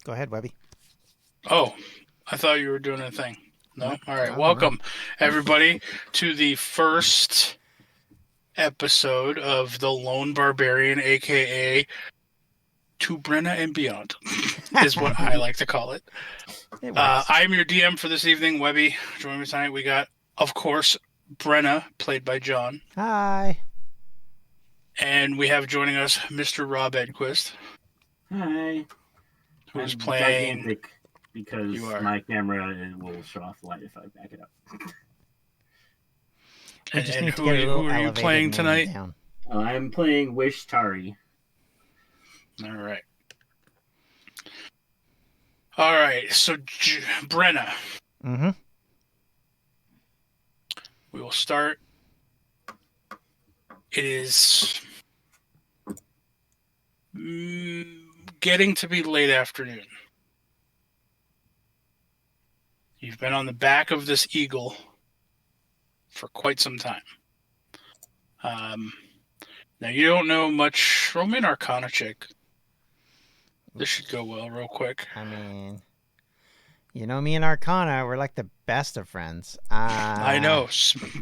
Go ahead, Webby. Oh, I thought you were doing a thing. No? Nope. All right. No. Welcome, everybody, to the first episode of The Lone Barbarian, a.k.a. To Brenna and Beyond, is what I like to call it. It works. I'm your DM for this evening, Webby. Joining me tonight, we got, of course, Brenna, played by John. Hi. And we have joining us Mr. Rob Edquist, Hi. who is I'm playing... gigantic because You are. my camera will show off the light if I back it up. We just And need to who get are a you, little who are you elevated playing and tonight? down. I'm playing Wish Tari. All right. All right. So, Brenna, Mm-hmm. we will start. It is getting to be late afternoon. You've been on the back of this eagle for quite some time. Now, you don't know much. Roll me an Arcana check. This should go well real quick. I mean, you know me and Arcana, we're like the best of friends. I know.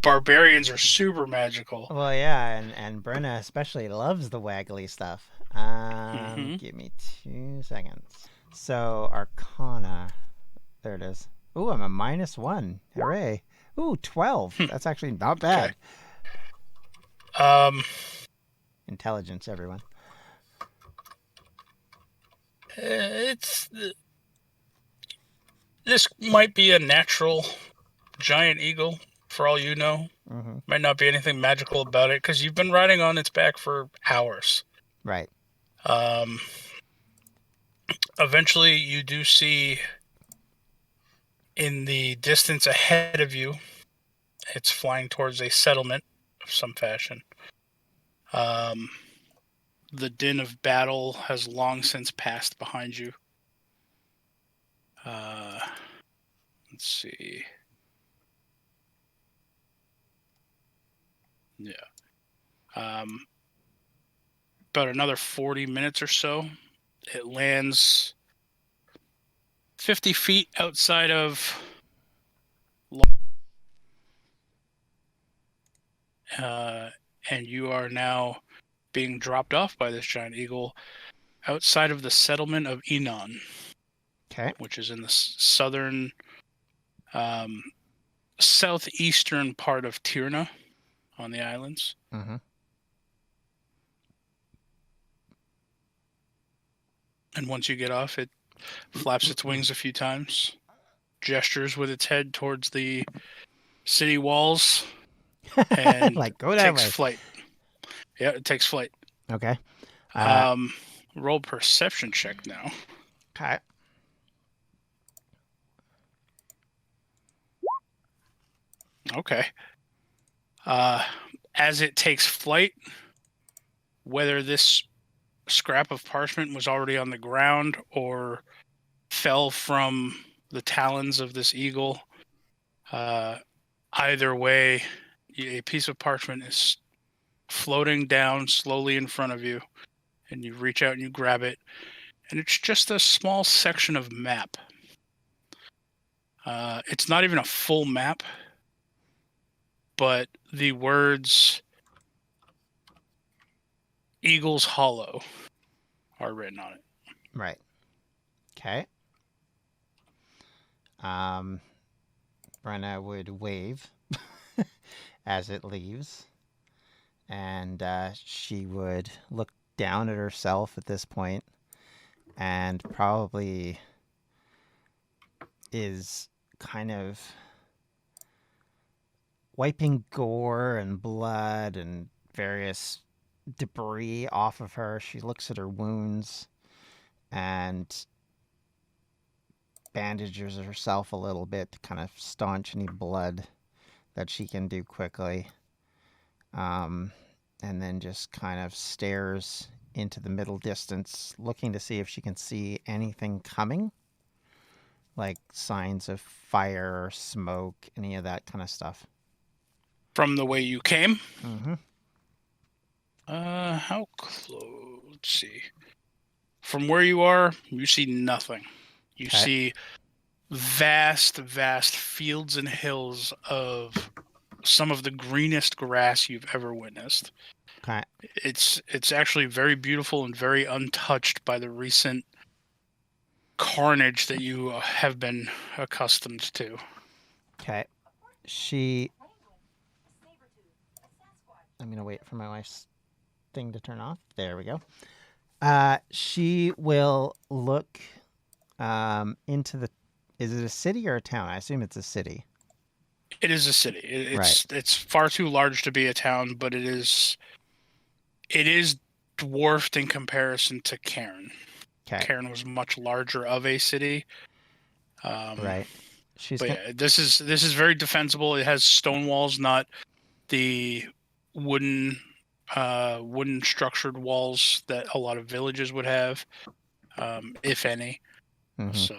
Barbarians are super magical. Well, yeah, and Brenna especially loves the waggly stuff. Give me 2 seconds. So, Arcana. There it is. Ooh, I'm a -1. Hooray. Ooh, 12. That's actually not bad. Okay. Intelligence, everyone. This might be a natural giant eagle, for all you know. Mm-hmm. Might not be anything magical about it, because you've been riding on its back for hours. Right. Eventually, you do see in the distance ahead of you, it's flying towards a settlement of some fashion. The din of battle has long since passed behind you. Let's see. Yeah. About another 40 minutes or so, it lands 50 feet outside of and you are now being dropped off by this giant eagle outside of the settlement of Enon. Okay. Which is in the southern, southeastern part of Tirna on the islands. Mm-hmm. And once you get off, it flaps its wings a few times, gestures with its head towards the city walls, and like, go that takes way. flight. Yeah, it takes flight. Okay. Roll perception check now. Okay. Okay. As it takes flight, whether this scrap of parchment was already on the ground or fell from the talons of this eagle, either way, a piece of parchment is floating down slowly in front of you, and you reach out and you grab it, and it's just a small section of map. It's not even a full map, but the words Eagle's Hollow are written on it. Right. Okay. Brenna would wave as it leaves, and she would look down at herself at this point, and probably is kind of wiping gore and blood and various debris off of her. She looks at her wounds and bandages herself a little bit to kind of staunch any blood that she can do quickly. And then just kind of stares into the middle distance, looking to see if she can see anything coming, like signs of fire or smoke, any of that kind of stuff. From the way you came? Mm-hmm. How close? Let's see. from where you are, you see nothing. You Okay. see vast, vast fields and hills of some of the greenest grass you've ever witnessed. Okay. It's actually very beautiful and very untouched by the recent carnage that you have been accustomed to. Okay. I'm going to wait for my wife's thing to turn off. There we go. She will look into the... Is it a city or a town? I assume it's a city. It is a city. It's far too large to be a town, but it is dwarfed in comparison to Cairn. Okay. Cairn was much larger of a city. Right. But yeah, this is very defensible. It has stone walls, not the wooden structured walls that a lot of villages would have, if any. Mhm. So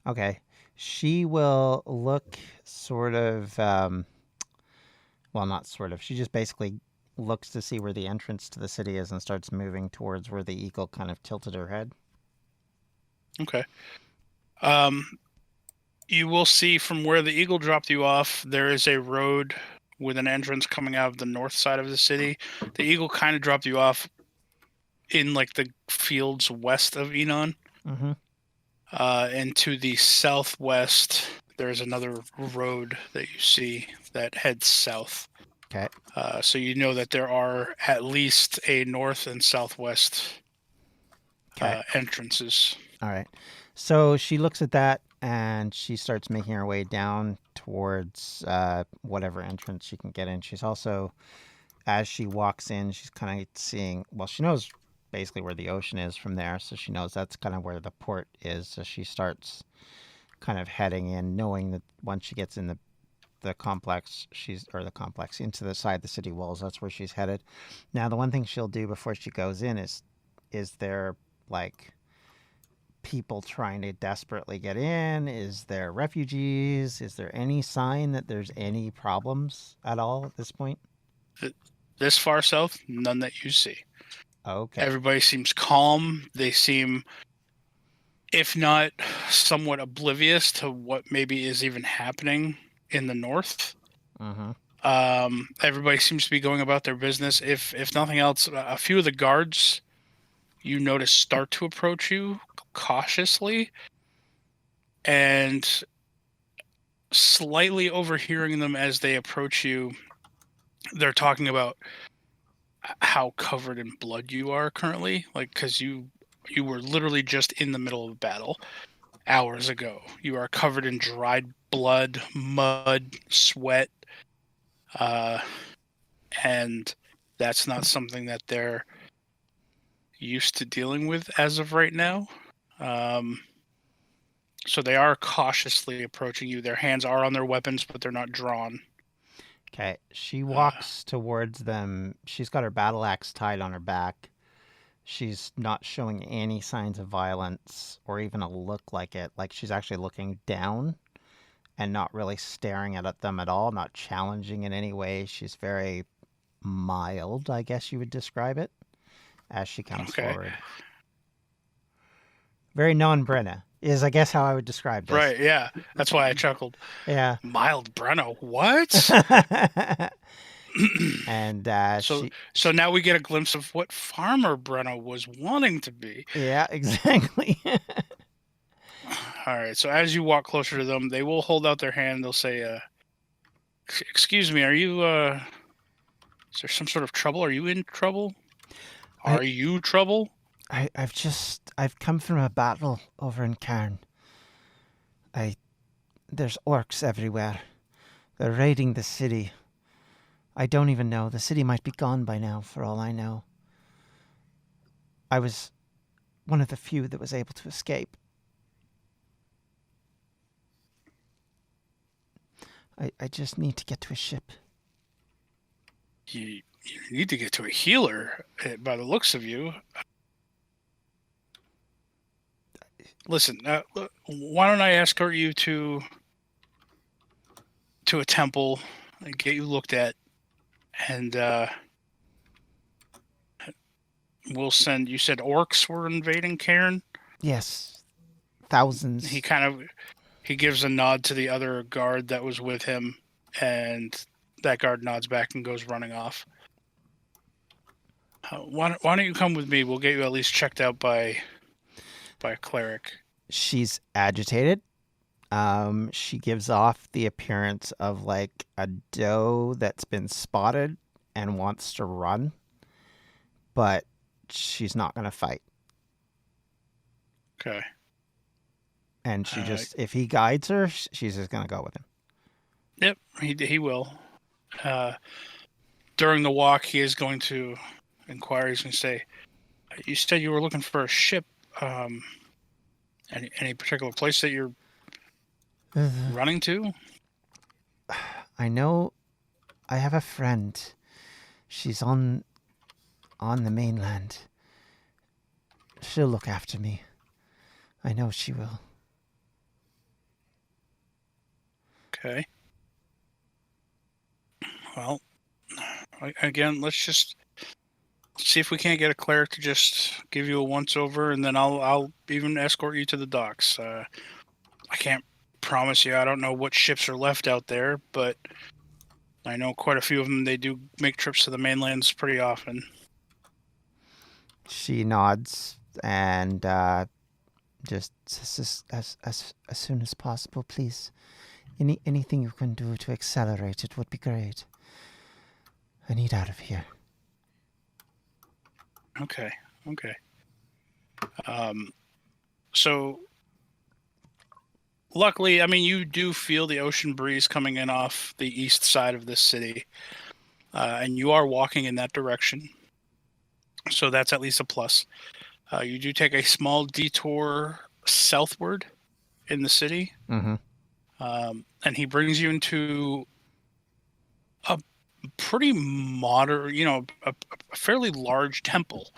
Okay. She will look sort of, well, not sort of. She just basically looks to see where the entrance to the city is and starts moving towards where the eagle kind of tilted her head. okay. You will see from where the eagle dropped you off, there is a road with an entrance coming out of the north side of the city. The eagle kind of dropped you off in like the fields west of Enon. Mm-hmm. And to the southwest, there's another road that you see that heads south. Okay. So you know that there are at least a north and southwest entrances. All right. So she looks at that and she starts making her way down towards whatever entrance she can get in. She's also, as she walks in, she's kind of seeing, well, she knows basically where the ocean is from there. So she knows that's kind of where the port is. So she starts kind of heading in, knowing that once she gets in the complex, into the side of the city walls, that's where she's headed. Now, the one thing she'll do before she goes in is there like people trying to desperately get in? Is there refugees? Is there any sign that there's any problems at all at this point? This far south, none that you see. Okay. Everybody seems calm. They seem, if not somewhat oblivious to what maybe is even happening in the north. Mm-hmm. Everybody seems to be going about their business. If nothing else, a few of the guards you notice start to approach you cautiously, and slightly overhearing them as they approach you, they're talking about how covered in blood you are currently, like because you were literally just in the middle of a battle hours ago. You are covered in dried blood, mud, sweat, and that's not something that they're used to dealing with as of right now. So they are cautiously approaching you. Their hands are on their weapons, but they're not drawn. Okay. She walks towards them. She's got her battle axe tied on her back. She's not showing any signs of violence or even a look like it. Like she's actually looking down and not really staring at them at all, not challenging in any way. She's very mild, I guess you would describe it, as she comes forward. Very non-Brenna is, I guess, how I would describe this. Right, yeah. That's why I chuckled. Yeah. Mild Brenna, what? And so now we get a glimpse of what Farmer Brenna was wanting to be. Yeah, exactly. All right, so as you walk closer to them, they will hold out their hand. They'll say, excuse me, are you, is there some sort of trouble? Are you in trouble? Are you trouble? I've come from a battle over in Cairn. There's orcs everywhere. They're raiding the city. I don't even know. The city might be gone by now, for all I know. I was one of the few that was able to escape. I just need to get to a ship. You need to get to a healer, by the looks of you. Listen, why don't I escort you to a temple and get you looked at, and we'll send. You said orcs were invading Cairn. Yes, thousands. He gives a nod to the other guard that was with him, and that guard nods back and goes running off. Why don't you come with me? We'll get you at least checked out by a cleric. She's agitated. She gives off the appearance of like a doe that's been spotted and wants to run, but she's not going to fight. Okay. And she just, if he guides her, she's just going to go with him. Yep, he will. During the walk, he is going to inquire. He's going to say, "You said you were looking for a ship. Any particular place that you're running to?" I know. I have a friend. She's on the mainland. She'll look after me. I know she will. Okay. Well, again, let's just see if we can't get a cleric to just give you a once over, and then I'll even escort you to the docks. I can't promise you. I don't know what ships are left out there, but I know quite a few of them. They do make trips to the mainlands pretty often. She nods and just as soon as possible, please. Anything you can do to accelerate it would be great. I need out of here. Okay. So, luckily, I mean, you do feel the ocean breeze coming in off the east side of this city, and you are walking in that direction. So that's at least a plus. You do take a small detour southward in the city, Mm-hmm. And he brings you into a pretty modern, a fairly large temple.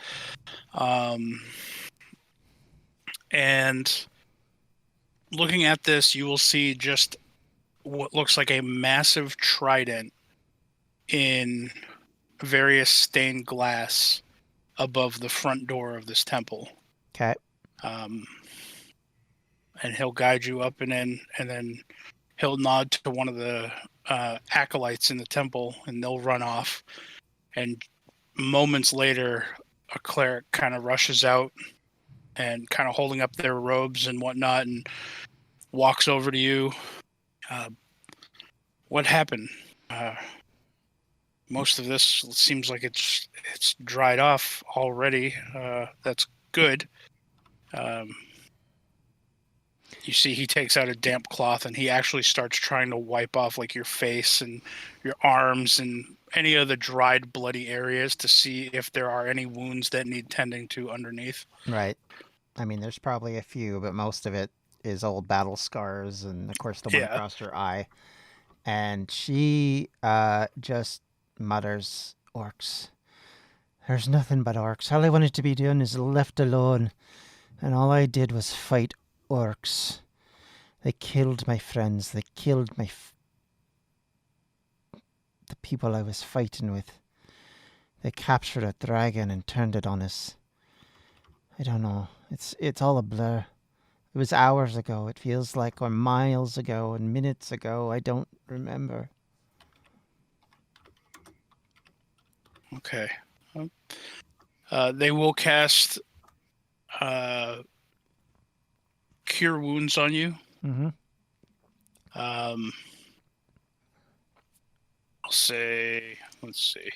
And looking at this, you will see just what looks like a massive trident in various stained glass above the front door of this temple. Okay. And he'll guide you up and in, and then he'll nod to one of the acolytes in the temple, and they'll run off. And moments later, a cleric kind of rushes out and kind of holding up their robes and whatnot, and walks over to you. What happened? Most of this seems like it's dried off already. That's good. You see he takes out a damp cloth and he actually starts trying to wipe off like your face and your arms and any of the dried bloody areas to see if there are any wounds that need tending to underneath. Right. I mean, there's probably a few, but most of it is old battle scars and, of course, the one across her eye. And she just mutters, "Orcs. There's nothing but orcs. All I wanted to be doing is left alone. And all I did was fight orcs. They killed my friends. They killed the people I was fighting with. They captured a dragon and turned it on us. I don't know. It's all a blur. It was hours ago. It feels like, or miles ago and minutes ago. I don't remember." Okay. They will cast Cure Wounds on you. Mm-hmm. I'll say, let's see.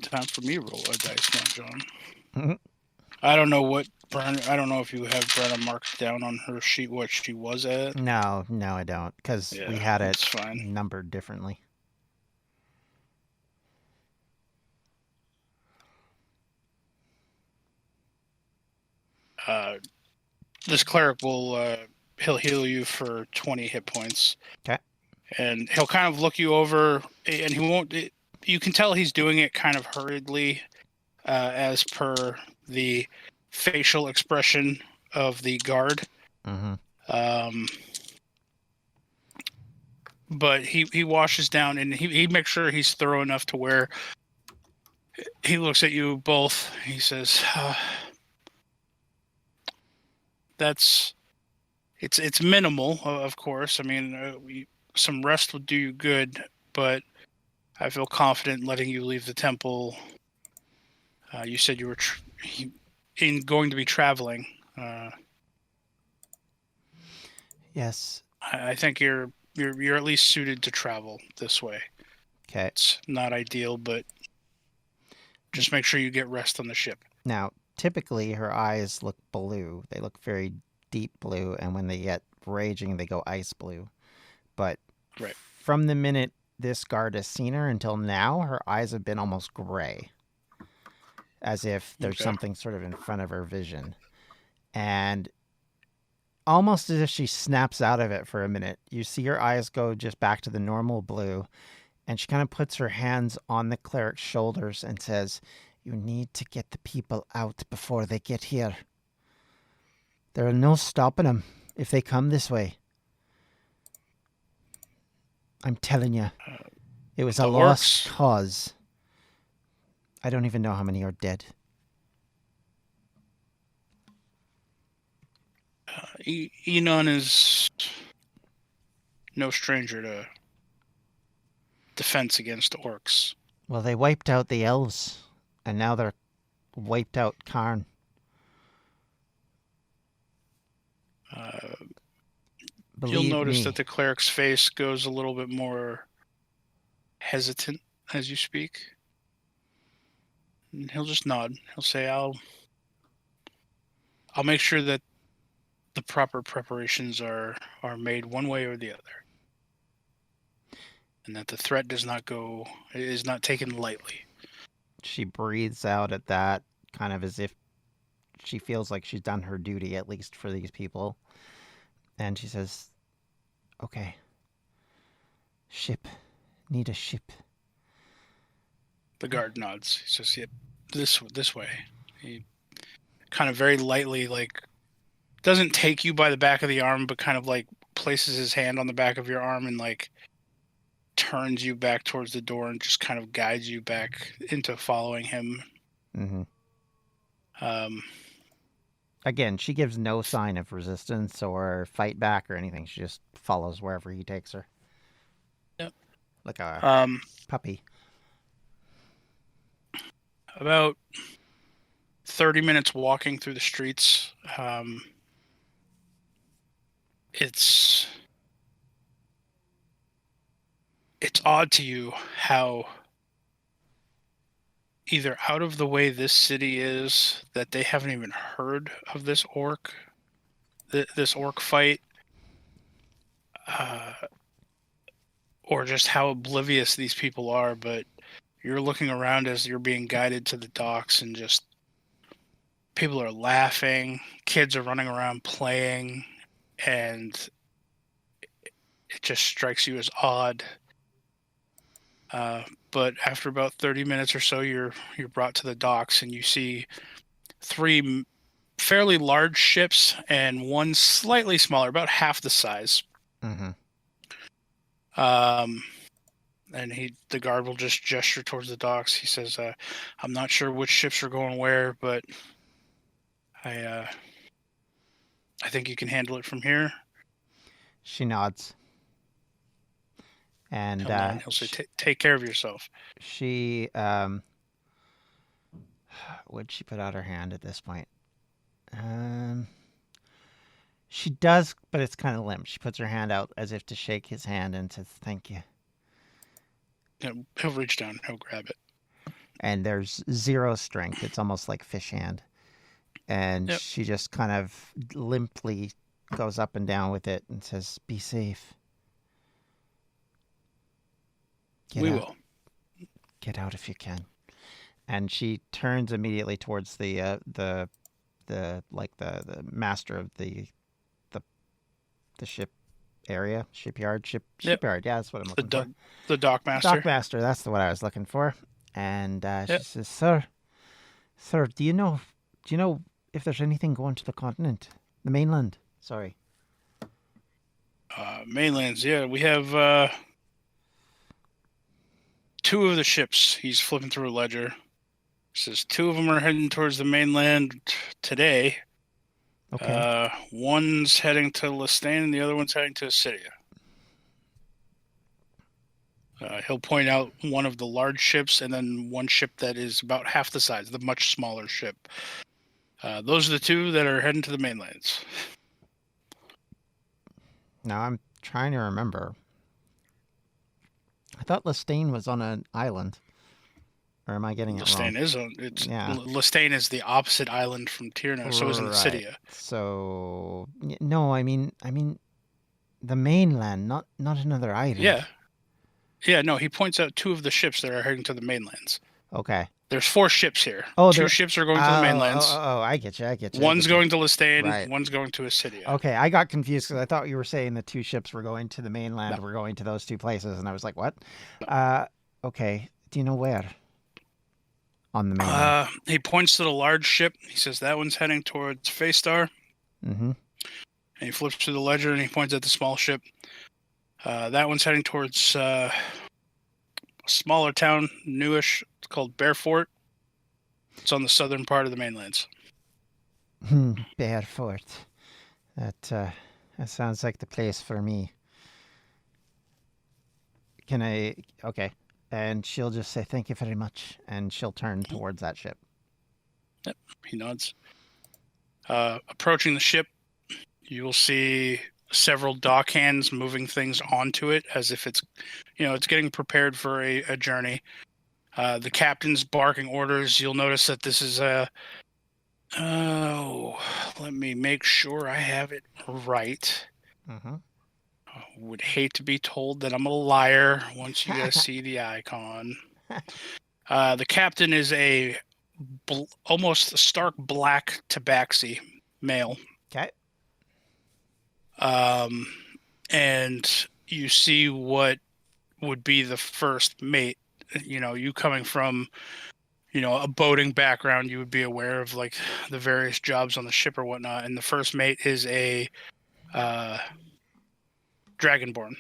Time for me to roll a dice now, John. Mm-hmm. I don't know what Brenna. I don't know if you have Brenna marked down on her sheet what she was at. No, I don't, because we had it fine. numbered differently. This cleric will he'll heal you for 20 hit points. Okay. And he'll kind of look you over, and he won't. You can tell he's doing it kind of hurriedly, as per the facial expression of the guard. Mm-hmm. But he washes down, and he makes sure he's thorough enough to where He looks at you both. He says, "That's it's minimal, of course. I mean, some rest would do you good, but I feel confident letting you leave the temple. You said you were going to be traveling. Yes. I think you're at least suited to travel this way. Okay. It's not ideal, but just make sure you get rest on the ship." Now, typically her eyes look blue. They look very deep blue, and when they get raging, they go ice blue. But Right. from the minute this guard has seen her until now, her eyes have been almost gray, as if there's Okay. something sort of in front of her vision. And almost as if she snaps out of it for a minute, you see her eyes go just back to the normal blue, and she kind of puts her hands on the cleric's shoulders and says, "You need to get the people out before they get here. There are no stopping them if they come this way. I'm telling you, it was a The lost orcs- cause. I don't even know how many are dead." Enon is no stranger to defense against orcs. Well, they wiped out the elves, and now they're wiped out Karn. You'll Believe notice me. that the cleric's face goes a little bit more hesitant as you speak. And he'll just nod. He'll say, I'll make sure that the proper preparations are made one way or the other. And that the threat is not taken lightly. She breathes out at that, kind of as if she feels like she's done her duty, at least for these people. And she says, "Okay. Ship. Need a ship." The guard nods. He says, "Yep, this way." He kind of very lightly, like, doesn't take you by the back of the arm, but kind of like places his hand on the back of your arm and like turns you back towards the door and just kind of guides you back into following him. Mm-hmm. Um, Again, she gives no sign of resistance or fight back or anything. She just follows wherever he takes her. Yep. Like a puppy. About 30 minutes walking through the streets. It's odd to you how either out of the way this city is that they haven't even heard of this orc fight, or just how oblivious these people are. But you're looking around as you're being guided to the docks, and just people are laughing, kids are running around playing, and it just strikes you as odd. But after about 30 minutes or so, you're brought to the docks, and you see 3 fairly large ships and one slightly smaller, about half the size. Mm-hmm. And the guard will just gesture towards the docks. He says, "I'm not sure which ships are going where, but I think you can handle it from here." She nods. And He'll say, "Take care of yourself." she would she put out her hand at this point? She does, but it's kind of limp. She puts her hand out as if to shake his hand and says, "Thank you." He'll reach down. He'll grab it. And there's zero strength. It's almost like fish hand. And Yep. she just kind of limply goes up and down with it and says, "Be safe. We will. Get out if you can." And she turns immediately towards the master of the ship area, shipyard. Yeah, that's what I'm looking for. The dock master. Dock master, that's the what I was looking for. And Yep. she says, Sir, do you know if there's anything going to the continent, the mainland?" Sorry. Mainlands, yeah. We have 2 of the ships. He's flipping through a ledger. Says 2 of them are heading towards the mainland today. Okay. One's heading to Lestane and the other one's heading to Acidia. He'll point out one of the large ships and then one ship that is about half the size, the much smaller ship. Those are the 2 that are heading to the mainlands. Now I'm trying to remember. I thought Lestane was on an island. Or am I getting it wrong? Lestane is the opposite island from Tierno, so is Acidia. So no, I mean the mainland, not another island. Yeah, no, he points out 2 of the ships that are heading to the mainlands. Okay. There's 4 ships here. Oh, 2 ships are going to the mainlands. I get you. One's going to Lestane, right. One's going to Acidia. Okay, I got confused because I thought you were saying the 2 ships were going to the mainland. We're going to those 2 places, and I was like, what? Okay. Do you know where? On the mainland. He points to the large ship. He says that one's heading towards Faystar. Mm-hmm. And he flips through the ledger and he points at the small ship. That one's heading towards a smaller town, newish. It's called Bearfort. It's on the southern part of the mainlands. Bearfort. That sounds like the place for me. Can I? Okay. And she'll just say thank you very much, and she'll turn towards that ship. Yep, he nods. Approaching the ship, you will see several dock hands moving things onto it as if it's getting prepared for a journey. The captain's barking orders. You'll notice that this is let me make sure I have it right. Mm-hmm. I would hate to be told that I'm a liar once you guys see the icon. The captain is a almost stark black tabaxi male. Okay. And you see what would be the first mate. You coming from, a boating background, you would be aware of like the various jobs on the ship or whatnot. And the first mate is a Dragonborn.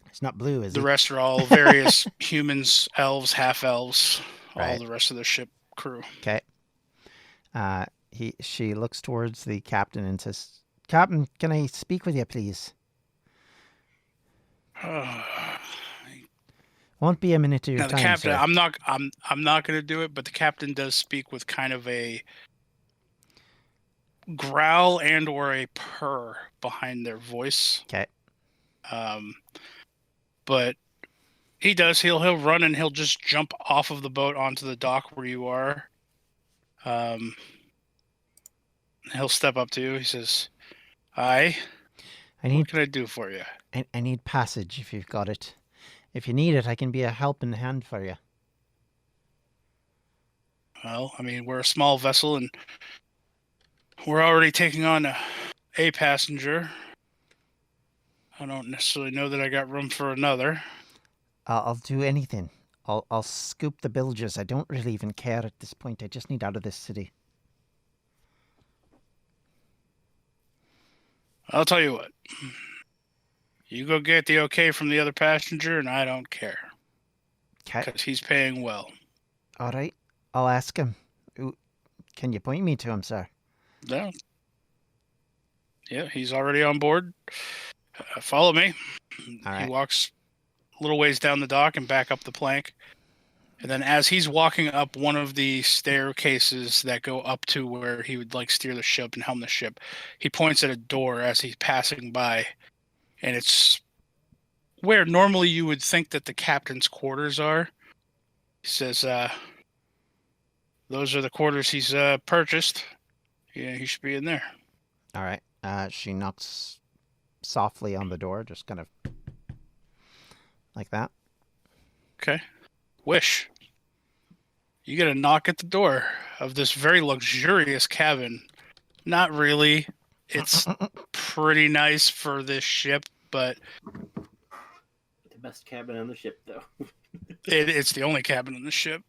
It's not blue, is it? The rest are all various humans, elves, half elves, right. all the rest of the ship crew. Okay. She looks towards the captain and says, "Captain, can I speak with you, please?" Won't be a minute of your time, captain, sir. I'm not going to do it, but the captain does speak with kind of a growl and or a purr behind their voice. Okay. But he does. He'll run and he'll just jump off of the boat onto the dock where you are. He'll step up to you. He says, "What can I do for you?" I need passage if you've got it. If you need it, I can be a helping hand for you. Well, I mean, we're a small vessel and we're already taking on a passenger. I don't necessarily know that I got room for another. I'll do anything. I'll scoop the bilges. I don't really even care at this point. I just need out of this city. I'll tell you what. You go get the okay from the other passenger, and I don't care. Okay. Because he's paying well. All right. I'll ask him. Can you point me to him, sir? No. Yeah, he's already on board. Follow me. All right. He walks a little ways down the dock and back up the plank. And then as he's walking up one of the staircases that go up to where he would like steer the ship and helm the ship, he points at a door as he's passing by. And it's where normally you would think that the captain's quarters are. He says, those are the quarters he's purchased. Yeah, he should be in there. All right. She knocks softly on the door, just kind of like that. Okay. Wish. You get a knock at the door of this very luxurious cabin. Not really. It's pretty nice for this ship, but the best cabin on the ship, though. it's the only cabin on the ship.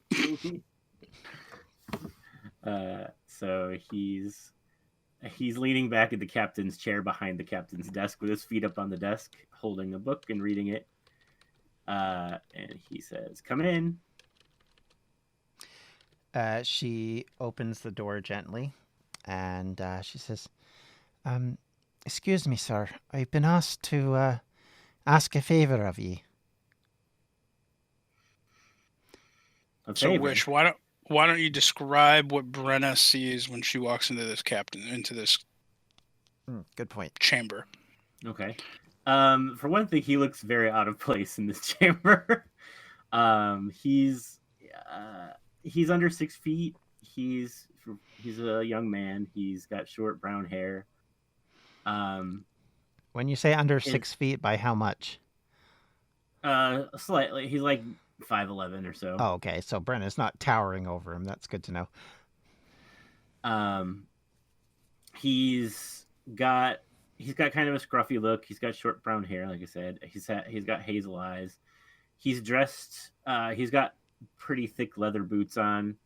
So he's leaning back at the captain's chair behind the captain's desk with his feet up on the desk, holding a book and reading it. And he says, "Come in." She opens the door gently, and she says, um, "Excuse me, sir. I've been asked to ask a favor of ye." A So, favor. Wish, why don't you describe what Brenna sees when she walks into this Good point. chamber? Okay. For one thing, he looks very out of place in this chamber. um, he's he's under 6 feet. He's a young man. He's got short brown hair. Um, When you say under his, 6 feet, by how much? slightly. He's like 5'11" or so. Oh, okay. So Brenna's not towering over him. That's good to know. Um, he's got he's got kind of a scruffy look. He's got short brown hair, like I said. He's got hazel eyes. He's dressed. He's got pretty thick leather boots on.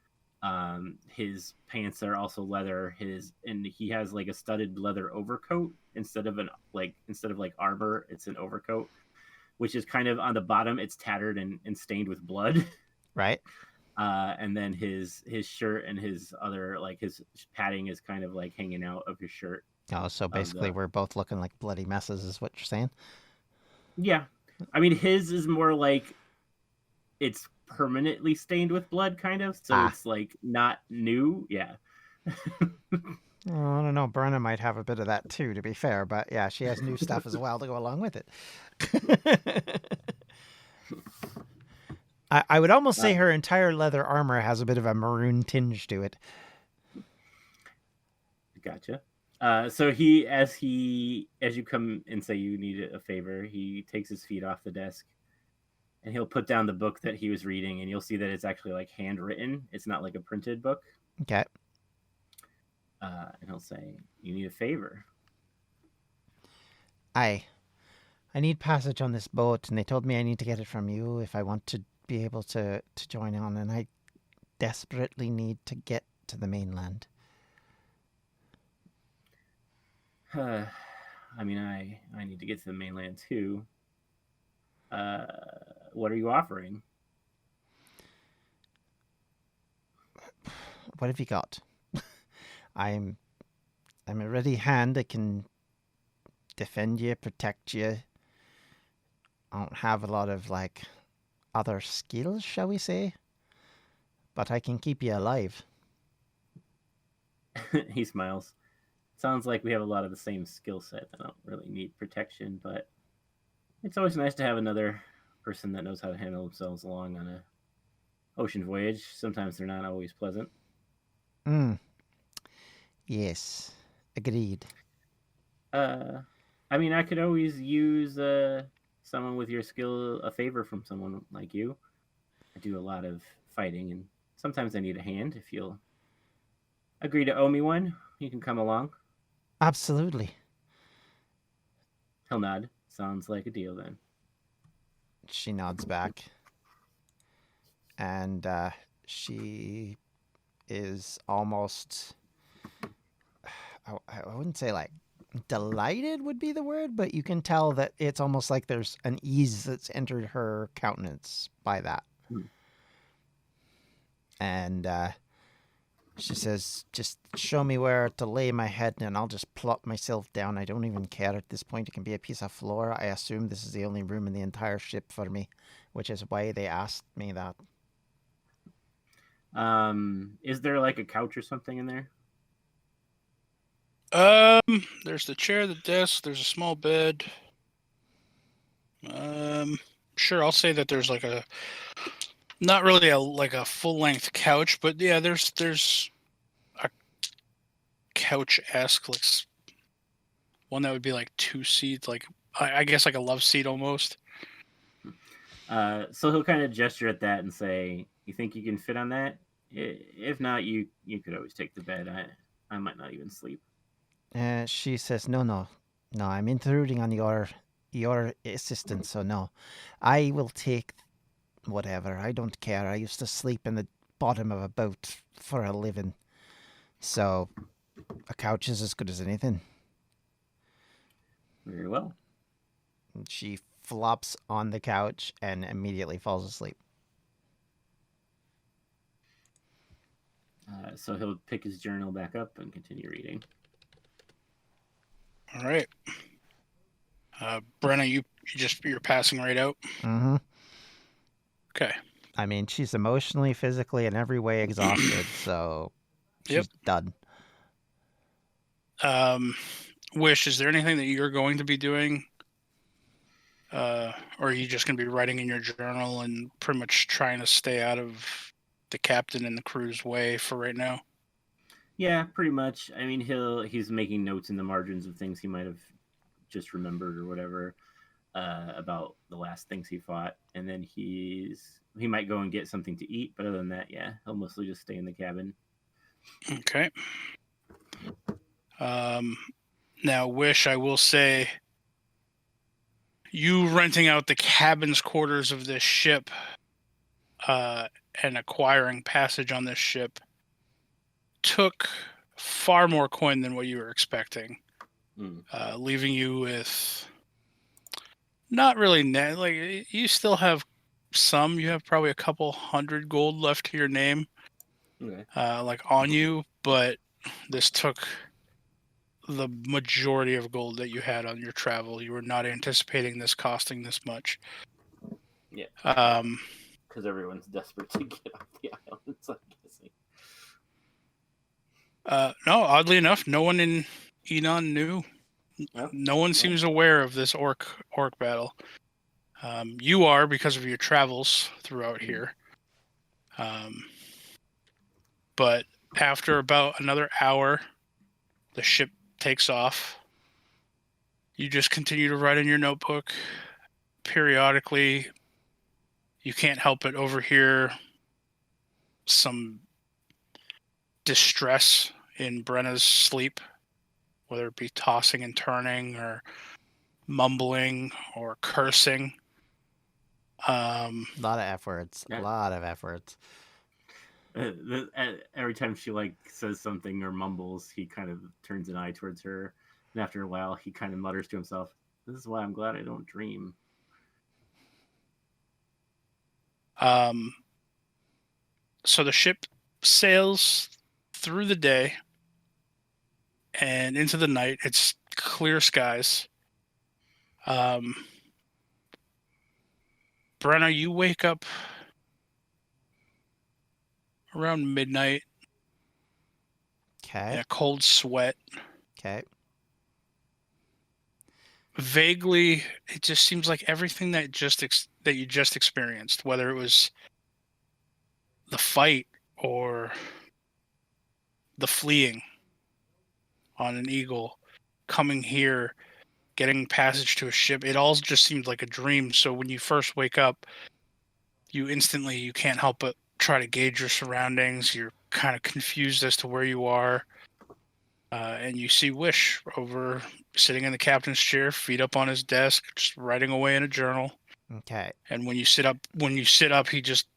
His pants are also leather. And he has like a studded leather overcoat instead of like armor. It's an overcoat, which is kind of on the bottom. It's tattered and stained with blood. Right? And then his shirt and his other like his padding is kind of like hanging out of his shirt. Oh, so basically we're both looking like bloody messes, is what you're saying? Yeah, I mean his is more like it's permanently stained with blood, kind of. So it's like not new. Yeah. Oh, I don't know. Brenna might have a bit of that too, to be fair. But yeah, she has new stuff as well to go along with it. I would almost say her entire leather armor has a bit of a maroon tinge to it. Gotcha. So as you come and say you need a favor, he takes his feet off the desk and he'll put down the book that he was reading, and you'll see that it's actually like handwritten. It's not like a printed book. Okay. And he'll say, "You need a favor." I need passage on this boat, and they told me I need to get it from you if I want to be able to join on, and I desperately need to get to the mainland. I mean, I need to get to the mainland too. What are you offering? What have you got? I'm a ready hand. I can defend you, protect you. I don't have a lot of like other skills, shall we say? But I can keep you alive. He smiles. Sounds like we have a lot of the same skill set. I don't really need protection, but it's always nice to have another person that knows how to handle themselves along on a ocean voyage. Sometimes they're not always pleasant. Yes, agreed. I mean, I could always use someone with your skill, a favor from someone like you. I do a lot of fighting, and sometimes I need a hand. If you'll agree to owe me one, you can come along. Absolutely. He'll nod. Sounds like a deal then. She nods back. And she is almost, I wouldn't say like delighted would be the word, but you can tell that it's almost like there's an ease that's entered her countenance by that. And she says, "Just show me where to lay my head and I'll just plop myself down. I don't even care at this point. It can be a piece of floor. I assume this is the only room in the entire ship for me, which is why they asked me that." Is there like a couch or something in there? There's the chair, the desk, there's a small bed. Sure, I'll say that there's like a not really a full-length couch, but yeah, there's a couch-esque like one that would be like 2 seats, like I guess like a love seat almost. So he'll kind of gesture at that and say, "You think you can fit on that? If not, you could always take the bed. I might not even sleep." She says, no, I'm intruding on your assistance, so no. I will take whatever. I don't care. I used to sleep in the bottom of a boat for a living. So a couch is as good as anything. Very well. She flops on the couch and immediately falls asleep. So he'll pick his journal back up and continue reading. All right. Brenna, you're passing right out. Mm-hmm. Okay. I mean, she's emotionally, physically, and every way exhausted, so Yep. she's done. Wish, is there anything that you're going to be doing? Or are you just going to be writing in your journal and pretty much trying to stay out of the captain and the crew's way for right now? Yeah, pretty much. I mean, he's making notes in the margins of things he might have just remembered or whatever about the last things he fought, and then he might go and get something to eat. But other than that, yeah, he'll mostly just stay in the cabin. Okay. Now, Wish, I will say, you renting out the cabin's quarters of this ship and acquiring passage on this ship took far more coin than what you were expecting, leaving you with not really net. Like, you still have some. You have probably a couple hundred gold left to your name, Okay. like on you, but this took the majority of gold that you had on your travel. You were not anticipating this costing this much. Yeah. Um, Because everyone's desperate to get off the islands, I'm guessing. no, oddly enough, no one in Enon knew. Oh, No one seems aware of this orc battle. You are because of your travels throughout here. But after about another hour, the ship takes off. You just continue to write in your notebook. Periodically, you can't help but overhear some distress in Brenna's sleep, whether it be tossing and turning or mumbling or cursing. A lot of efforts. Yeah. A lot of efforts. Every time she like says something or mumbles, he kind of turns an eye towards her, and after a while, he kind of mutters to himself, "This is why I'm glad I don't dream." So the ship sails through the day and into the night. It's clear skies. Brenna, you wake up around midnight in Okay. a cold sweat. Okay. Vaguely, it just seems like everything that you just experienced, whether it was the fight or the fleeing on an eagle, coming here, getting passage to a ship, it all just seems like a dream. So when you first wake up, you can't help but try to gauge your surroundings. You're kind of confused as to where you are. And you see Wish over sitting in the captain's chair, feet up on his desk, just writing away in a journal. Okay. And when you sit up, he just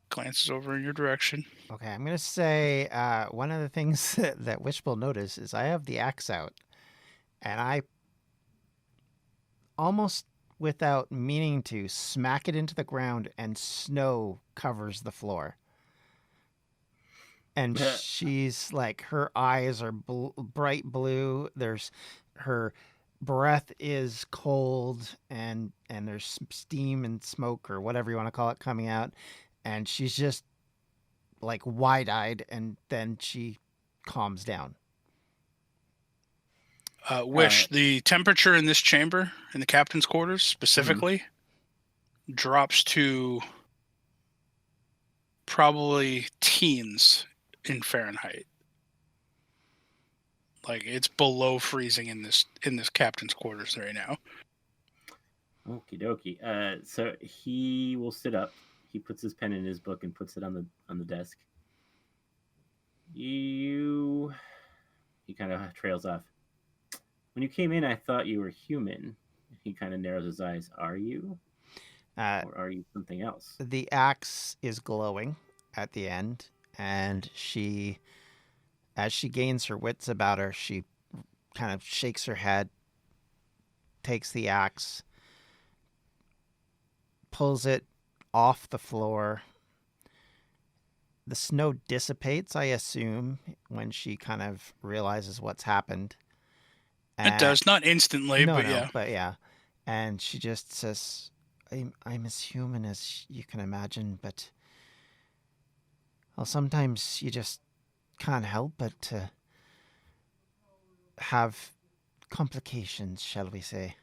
glances over in your direction. Okay. I'm gonna say one of the things that Wish will notice is I have the axe out, and I almost without meaning to smack it into the ground, and snow covers the floor. And she's like, her eyes are bright blue. There's her breath is cold, and there's steam and smoke or whatever you want to call it coming out, and she's just like wide-eyed, and then she calms down. Wish, the temperature in this chamber, in the captain's quarters specifically, drops to probably teens in Fahrenheit. Like, it's below freezing in this captain's quarters right now. Okie dokie. So he will sit up. He puts his pen in his book and puts it on the desk. He kind of trails off. When you came in, I thought you were human. He kind of narrows his eyes. Are you? Or are you something else? The axe is glowing at the end, and as she gains her wits about her, she kind of shakes her head, takes the axe, pulls it off the floor. the snow dissipates, I assume, when she kind of realizes what's happened. It does, not instantly, No, but no, yeah. but yeah. And she just says, I'm as human as you can imagine, but well, sometimes you just can't help but to have complications, shall we say,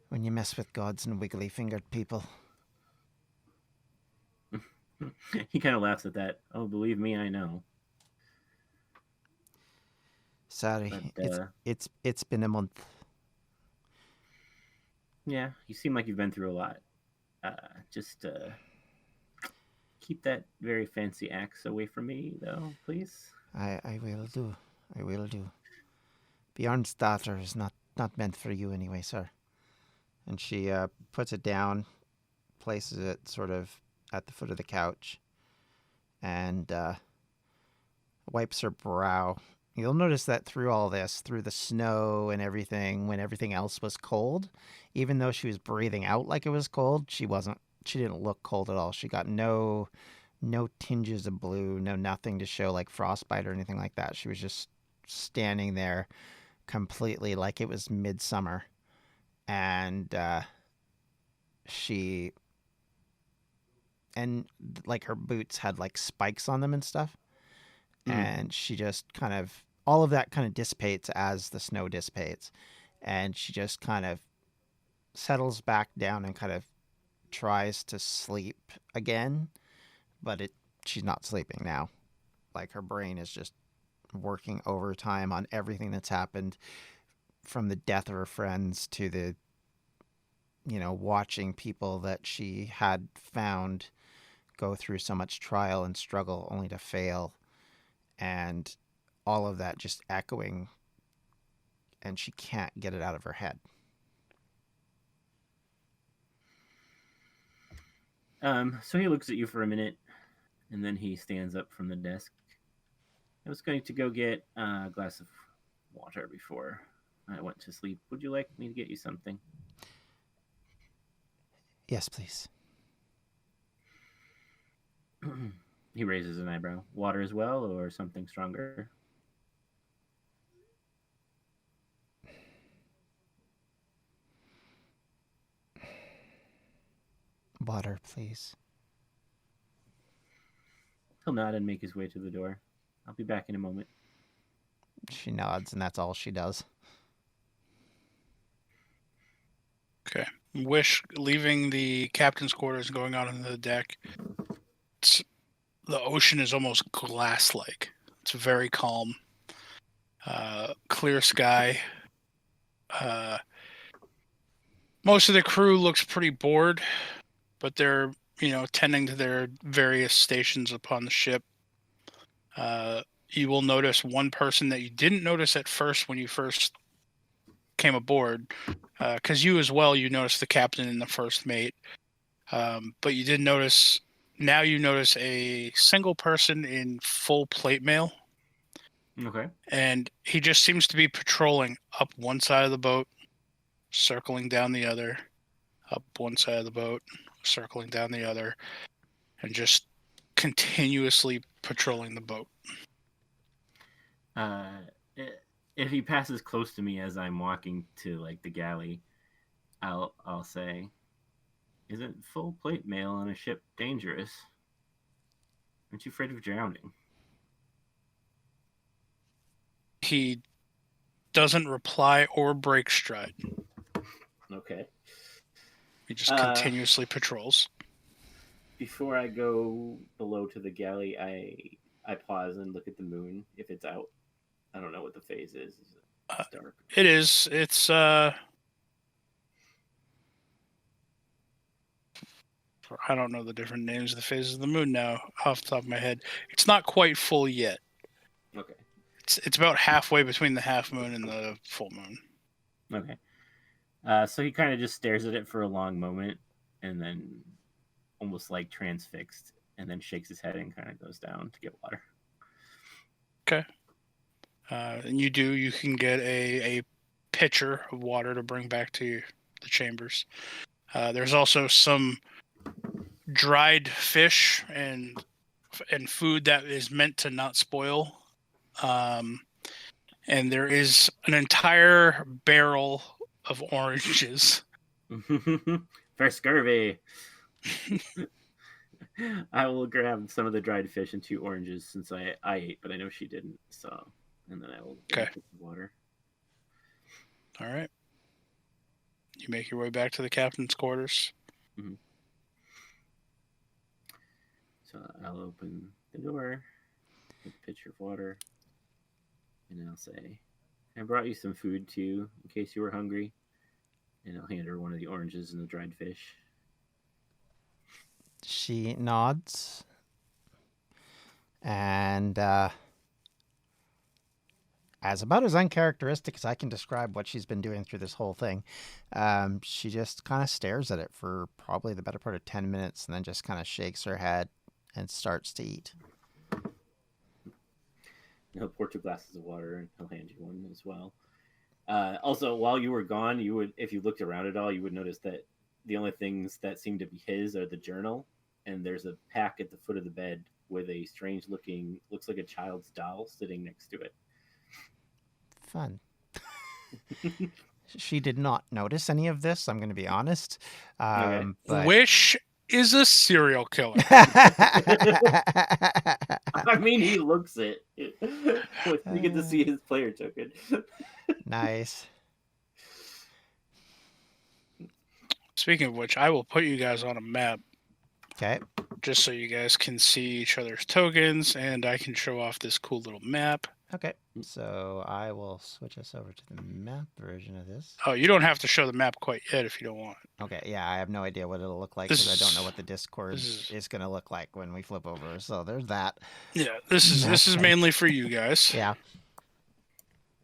when you mess with gods and wiggly fingered people. He kind of laughs at that. Oh, believe me, I know. Sorry, But it's been a month. yeah, you seem like you've been through a lot. Just keep that very fancy axe away from me, though, please. I will do. I will do. Bjorn's daughter is not meant for you anyway, sir. And she puts it down, places it sort of at the foot of the couch, and wipes her brow. You'll notice that through all this, through the snow and everything, when everything else was cold, even though she was breathing out like it was cold, she wasn't. She didn't look cold at all. She got no tinges of blue, no nothing to show like frostbite or anything like that. She was just standing there completely like it was midsummer. And she and like her boots had like spikes on them and stuff. And she just kind of, all of that kind of dissipates as the snow dissipates. And she just kind of settles back down and kind of tries to sleep again, but she's not sleeping now. Like her brain is just working overtime on everything that's happened, from the death of her friends to the, watching people that she had found go through so much trial and struggle only to fail, and all of that just echoing, and she can't get it out of her head. So he looks at you for a minute, and then he stands up from the desk. I was going to go get a glass of water before I went to sleep. Would you like me to get you something? Yes, please. He raises an eyebrow. Water as well, or something stronger? Water, please. He'll nod and make his way to the door. I'll be back in a moment. She nods, and that's all she does. Okay. Wish leaving the captain's quarters and going out on the deck. The ocean is almost glass-like. It's very calm. Clear sky. Most of the crew looks pretty bored, but they're, tending to their various stations upon the ship. You will notice one person that you didn't notice at first when you first came aboard, because you as well, you noticed the captain and the first mate. But you did notice, now you notice a single person in full plate mail. Okay. And he just seems to be patrolling up one side of the boat, circling down the other, up one side of the boat, circling down the other, and just continuously patrolling the boat. If he passes close to me as I'm walking to like the galley, I'll say, "Isn't full plate mail on a ship dangerous? Aren't you afraid of drowning?" He doesn't reply or break stride. Okay. He just continuously patrols. Before I go below to the galley, I pause and look at the moon if it's out. I don't know what the phase is. It's dark. It is. It's I don't know the different names of the phases of the moon now off the top of my head. It's not quite full yet. Okay. It's about halfway between the half moon and the full moon. Okay. So he kind of just stares at it for a long moment, and then almost like transfixed, and then shakes his head and kind of goes down to get water. Okay. And you can get a pitcher of water to bring back to the chambers. There's also some dried fish and and food that is meant to not spoil. And there is an entire barrel of oranges. For scurvy. I will grab some of the dried fish and 2 oranges since I ate, but I know she didn't. So, and then I will get the water. All right. You make your way back to the captain's quarters. Mm-hmm. So I'll open the door with a pitcher of water, and I'll say, "I brought you some food too, in case you were hungry." And I'll hand her one of the oranges and the dried fish. She nods, and as about as uncharacteristic as I can describe what she's been doing through this whole thing, she just kind of stares at it for probably the better part of 10 minutes and then just kind of shakes her head and starts to eat. He'll pour 2 glasses of water, and he'll hand you one as well. Also, while you were gone, if you looked around at all, you would notice that the only things that seem to be his are the journal, and there's a pack at the foot of the bed with a strange-looking, looks like a child's doll sitting next to it. Fun. She did not notice any of this, I'm going to be honest. Okay. But... Wish is a serial killer. I mean, he looks it. You get to see his player token. Nice. Speaking of which, I will put you guys on a map. Okay. Just so you guys can see each other's tokens, and I can show off this cool little map. Okay. So I will switch us over to the map version of this. Oh, you don't have to show the map quite yet if you don't want. Okay, yeah, I have no idea what it'll look like because I don't know what the Discord is going to look like when we flip over. So there's that. Yeah, this is mainly for you guys. Yeah.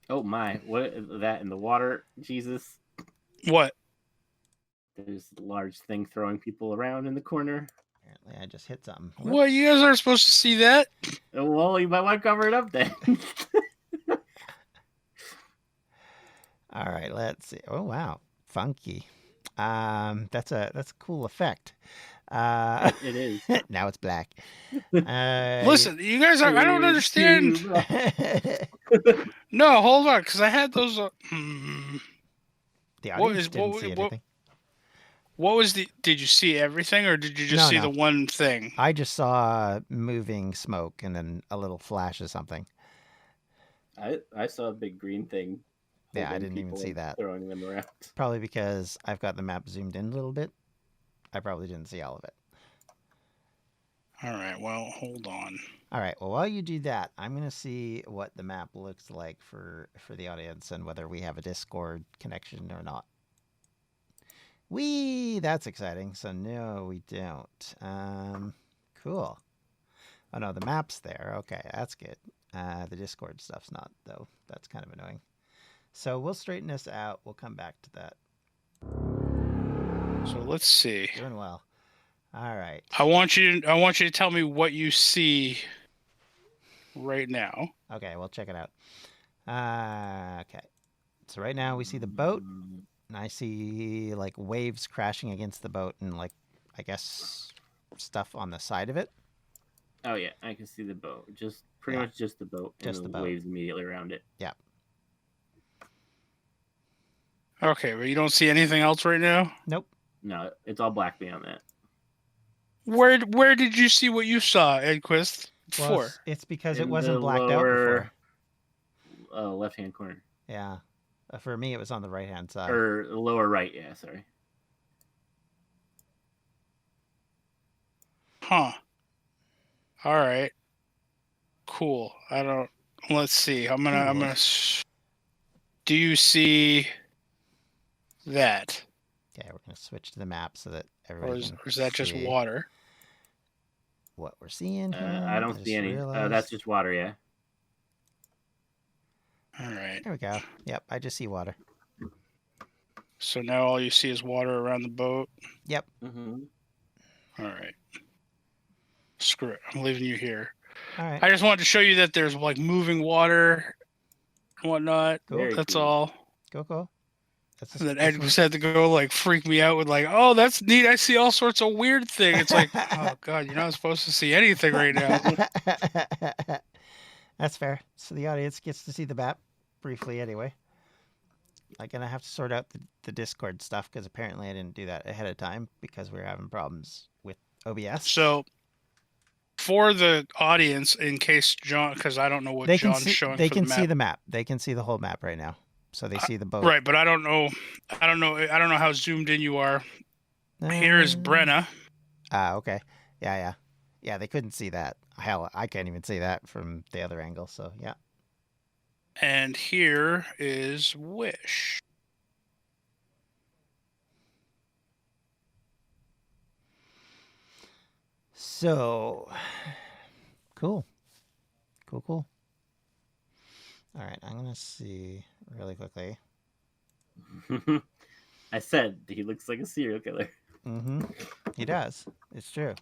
Oh my, what is that in the water? Jesus. What? There's a large thing throwing people around in the corner. Apparently I just hit something. What, you guys aren't supposed to see that? Well, you might want to cover it up then. All right, let's see. Oh wow, funky. That's a cool effect. It is. Now it's black. Listen, you guys are. I don't understand. No, hold on, because I had those. The audience didn't see anything. What was the? Did you see everything, or did you just see the one thing? I just saw moving smoke and then a little flash of something. I saw a big green thing. Yeah, I didn't even see that. Throwing them around. Probably because I've got the map zoomed in a little bit. I probably didn't see all of it. All right, well, hold on. All right, well, while you do that, I'm going to see what the map looks like for the audience and whether we have a Discord connection or not. That's exciting. So no, we don't. Cool. Oh no, the map's there. Okay, that's good. The Discord stuff's not, though. That's kind of annoying. So we'll straighten this out. We'll come back to that. So let's see. Doing well. All right. I want you to tell me what you see right now. Okay, we'll check it out. Okay. So right now we see the boat, and I see like waves crashing against the boat and like I guess stuff on the side of it. Oh yeah, I can see the boat. Just pretty much just the boat and the boat. Waves immediately around it. Yeah. Okay, but you don't see anything else right now? Nope. No, it's all black beyond that. Where did you see what you saw, Edquist? Before? Well, it's because it wasn't blacked out before. Left-hand corner. Yeah. For me, it was on the right-hand side. Or lower right, yeah, sorry. Huh. All right. Cool. Let's see. I'm gonna. Do you see that? Okay, we're gonna switch to the map so that everybody. Or is that just water? What we're seeing here? I don't see any. That's just water, yeah. All right. There we go. Yep, I just see water. So now all you see is water around the boat? Yep. Mm-hmm. All right. Screw it. I'm leaving you here. All right. I just wanted to show you that there's like moving water and whatnot. Cool. That's all. Cool. That's And then this Ed just had to go like freak me out with like, oh, that's neat. I see all sorts of weird things. It's like, oh god, you're not supposed to see anything right now. That's fair. So the audience gets to see the map briefly anyway. I'm gonna have to sort out the Discord stuff because apparently I didn't do that ahead of time because we were having problems with OBS. So for the audience, in case John, because I don't know what they can John's see showing they for can the see map. the map. They can see the whole map right now. So they see the boat. Right, but I don't know how zoomed in you are. Here is Brenna. Okay. Yeah. Yeah, they couldn't see that. Hell, I can't even see that from the other angle. So yeah. And here is Wish. So cool. All right, I'm gonna see really quickly. I said he looks like a serial killer. Mm-hmm. He does. It's true.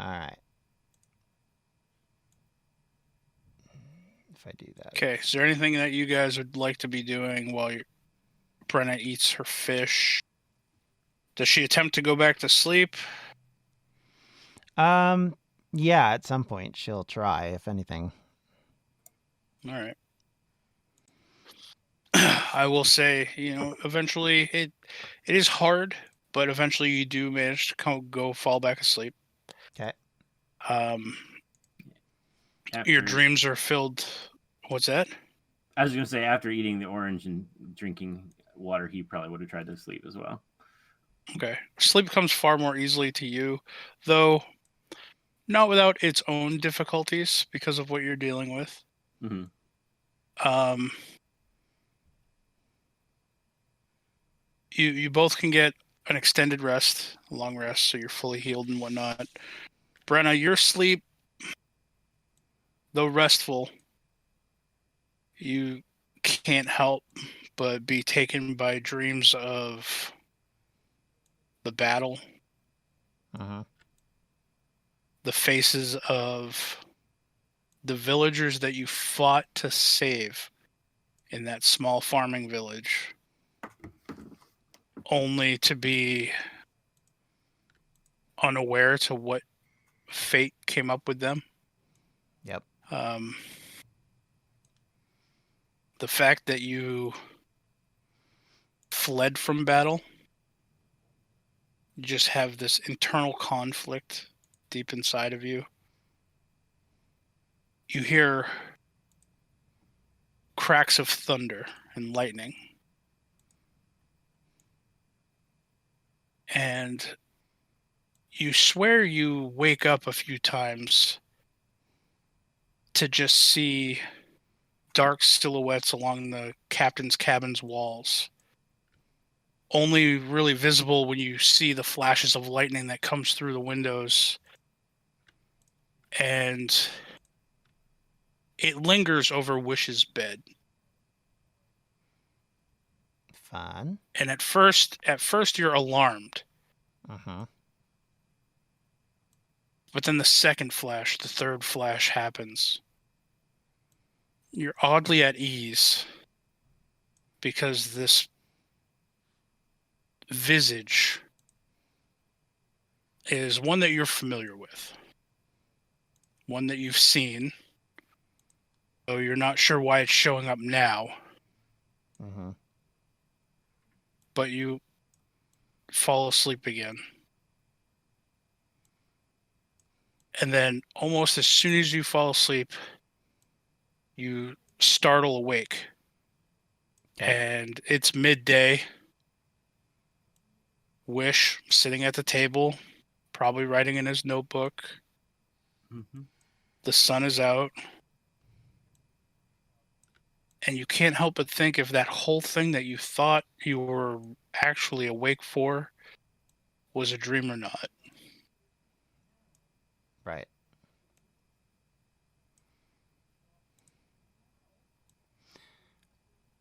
All right. If I do that. Okay, is there anything that you guys would like to be doing while Brenna eats her fish? Does she attempt to go back to sleep? Yeah, at some point she'll try, if anything. All right. I will say, eventually it is hard, but eventually you do manage to go fall back asleep. Okay. Your dreams are filled. What's that? I was going to say, after eating the orange and drinking water, he probably would have tried to sleep as well. Okay. Sleep comes far more easily to you, though not without its own difficulties because of what you're dealing with. Mm-hmm. You both can get an extended rest, a long rest, so you're fully healed and whatnot. Brenna, your sleep, though restful, you can't help but be taken by dreams of the battle, the faces of the villagers that you fought to save in that small farming village, only to be unaware to what fate came up with them. Yep. The fact that you fled from battle, you just have this internal conflict deep inside of you. You hear cracks of thunder and lightning. And you swear you wake up a few times to just see dark silhouettes along the captain's cabin's walls. Only really visible when you see the flashes of lightning that comes through the windows. And it lingers over Wish's bed. Fun. And at first you're alarmed. But then the second flash, the third flash happens. You're oddly at ease because this visage is one that you're familiar with, one that you've seen, though you're not sure why it's showing up now. But you fall asleep again. And then almost as soon as you fall asleep, you startle awake. Okay. And it's midday. Wish sitting at the table, probably writing in his notebook. The sun is out. And you can't help but think if that whole thing that you thought you were actually awake for was a dream or not. Right.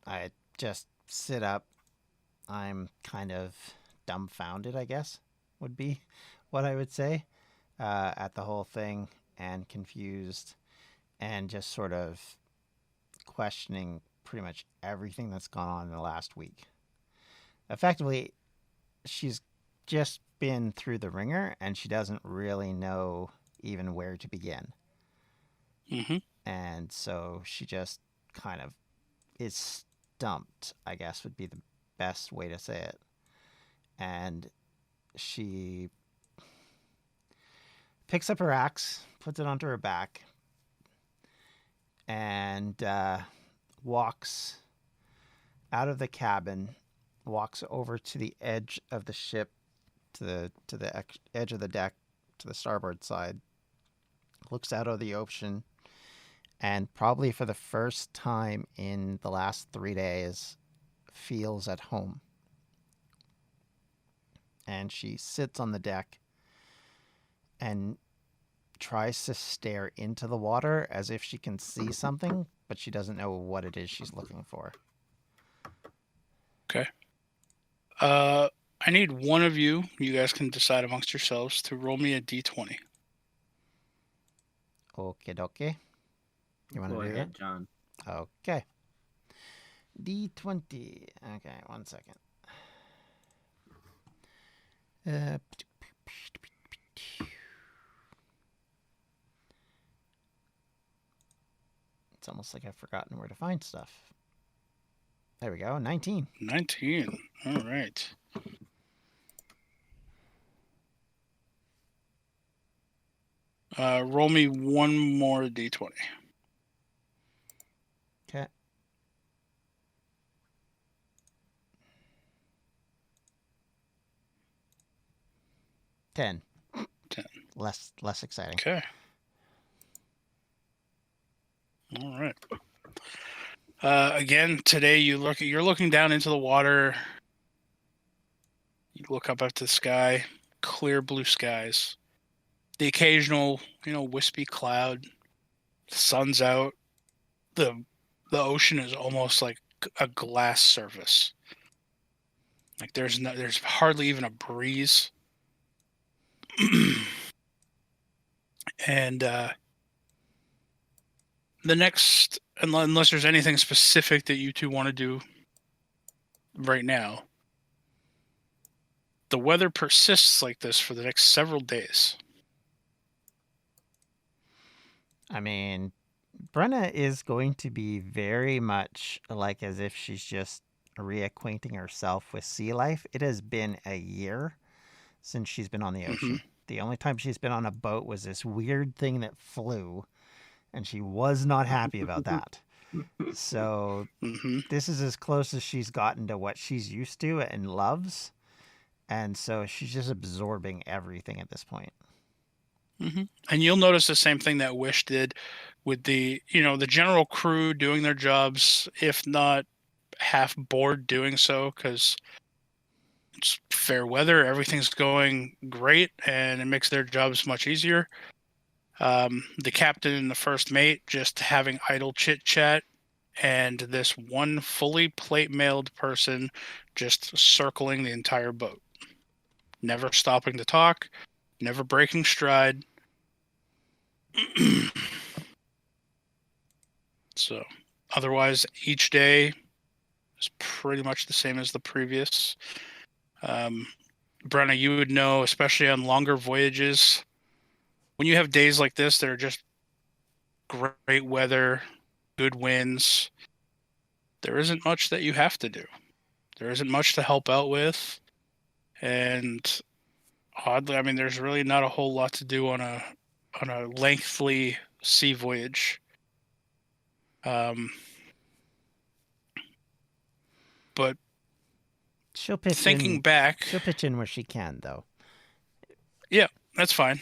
I just sit up. I'm kind of dumbfounded, I guess, would be what I would say, at the whole thing, and confused, and just sort of questioning pretty much everything that's gone on in the last week. Effectively, she's just been through the ringer and she doesn't really know even where to begin. Mm-hmm. And so she just kind of is stumped, I guess would be the best way to say it. And she picks up her axe, puts it onto her back, and walks out of the cabin, walks over to the edge of the ship, to the edge of the deck, to the starboard side, looks out over the ocean, and probably for the first time in the last 3 days, feels at home. And she sits on the deck and tries to stare into the water as if she can see something, but she doesn't know what it is she's looking for. Okay. I need one of you. You guys can decide amongst yourselves to roll me a d20. Okie dokie. You want to Go do ahead, that? John. Okay. D20. Okay, 1 second. It's almost like I've forgotten where to find stuff. There we go. 19. 19. All right. Roll me one more d20. Okay. Ten. 10. Less exciting. Okay. All right. Again, today you're looking down into the water. You look up at the sky, clear blue skies. The occasional, wispy cloud. The sun's out. The ocean is almost like a glass surface. Like there's hardly even a breeze. And the next, unless there's anything specific that you two want to do right now, the weather persists like this for the next several days. I mean, Brenna is going to be very much like as if she's just reacquainting herself with sea life. It has been a year since she's been on the ocean. Mm-hmm. The only time she's been on a boat was this weird thing that flew, and she was not happy about that. So Mm-hmm. this is as close as she's gotten to what she's used to and loves. And so she's just absorbing everything at this point. Mm-hmm. And you'll notice the same thing that Wish did with the general crew doing their jobs, if not half bored doing so, because it's fair weather, everything's going great, and it makes their jobs much easier. The captain and the first mate just having idle chit chat, and this one fully plate mailed person just circling the entire boat, never stopping to talk, never breaking stride. So, otherwise, each day is pretty much the same as the previous. Brenna, you would know, especially on longer voyages, when you have days like this that are just great weather, good winds, there isn't much that you have to do. There isn't much to help out with. And oddly, I mean, there's really not a whole lot to do on a lengthy sea voyage. But She'll pitch thinking in. back, She'll pitch in where she can, though. yeah, that's fine.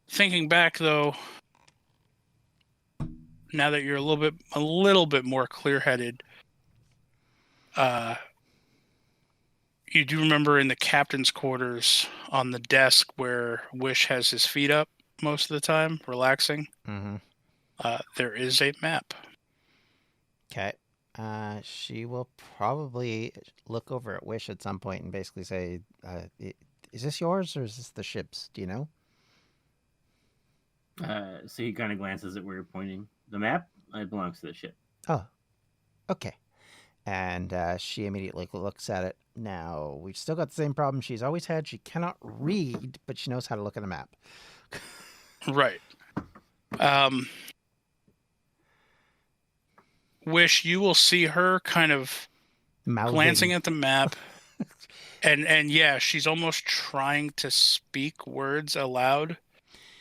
Thinking back though, now that you're a little bit more clear-headed, you do remember in the captain's quarters on the desk where Wish has his feet up most of the time, relaxing. Mm-hmm. There is a map. Okay. She will probably look over at Wish at some point and basically say, "Is this yours or is this the ship's? Do you know?" So he kind of glances at where you're pointing. The map? It belongs to the ship. Oh, okay. And she immediately looks at it. Now, we've still got the same problem she's always had. She cannot read, but she knows how to look at a map. Right. Wish, you will see her kind of Mouthing. glancing at the map. And yeah, she's almost trying to speak words aloud.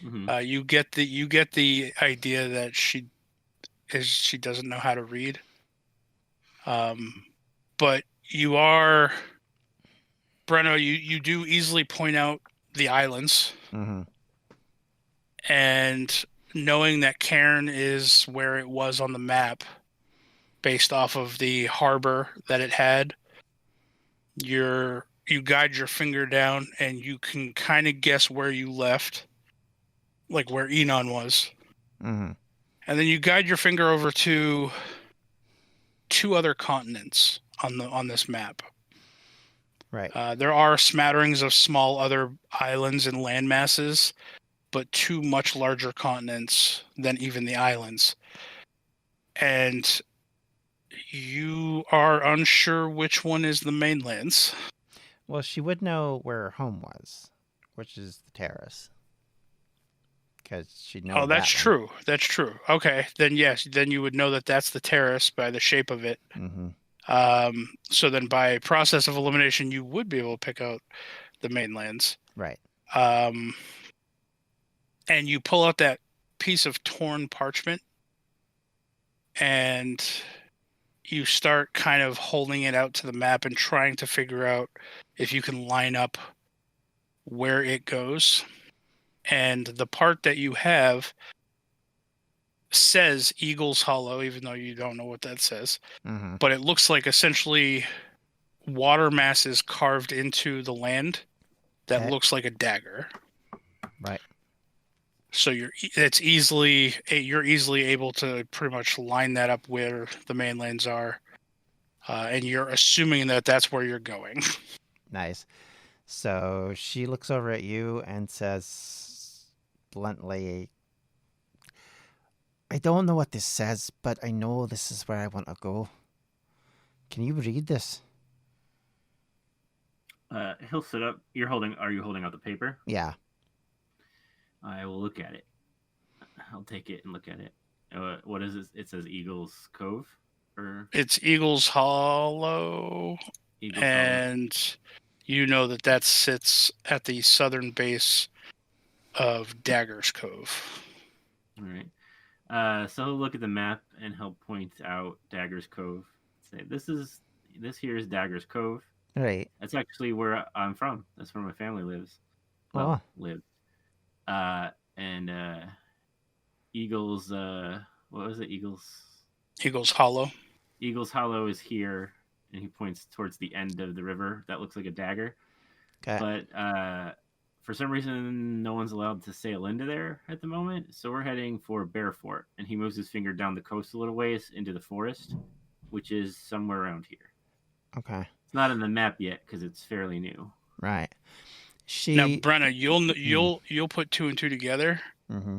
Mm-hmm. You get the idea that she doesn't know how to read. But you are, Brenna, you do easily point out the islands, Mm-hmm. and knowing that Cairn is where it was on the map, based off of the harbor that it had, you guide your finger down and you can kind of guess where you left, like where Enon was. Mm-hmm. And then you guide your finger over to 2 other continents on this map. Right. There are smatterings of small other islands and land masses, but 2 much larger continents than even the islands. And you are unsure which one is the mainlands. Well, she would know where her home was, which is the terrace. Because she'd know Oh, that's that one. true. That's true. Okay, then yes, then you would know that that's the terrace by the shape of it. Mm-hmm. So then by process of elimination, you would be able to pick out the mainlands. Right. And you pull out that piece of torn parchment and you start kind of holding it out to the map and trying to figure out if you can line up where it goes. And the part that you have says Eagle's Hollow, even though you don't know what that says. Mm-hmm. But it looks like essentially water masses carved into the land that Okay. looks like a dagger. Right. So you're easily able to pretty much line that up where the mainlands are, and you're assuming that that's where you're going. Nice. So she looks over at you and says bluntly, I don't know what this says, but I know this is where I want to go. Can you read this? He'll sit up. Are you holding out the paper? Yeah. I will look at it. I'll take it and look at it. What is it? It says Eagle's Cove? Or It's Eagle's Hollow, Eagle's and you know that sits at the southern base of Dagger's Cove. All right. So he'll look at the map and he'll point out Dagger's Cove. Say, this here is Dagger's Cove. Right. That's actually where I'm from. That's where my family lives. Well, lived. And Eagles. What was it? Eagle's Hollow. Eagle's Hollow is here, and he points towards the end of the river. That looks like a dagger. Okay. But for some reason, no one's allowed to sail into there at the moment. So we're heading for Bear Fort, and he moves his finger down the coast a little ways into the forest, which is somewhere around here. Okay. It's not on the map yet because it's fairly new. Right. Now, Brenna, you'll put 2 and 2 together. Mm-hmm.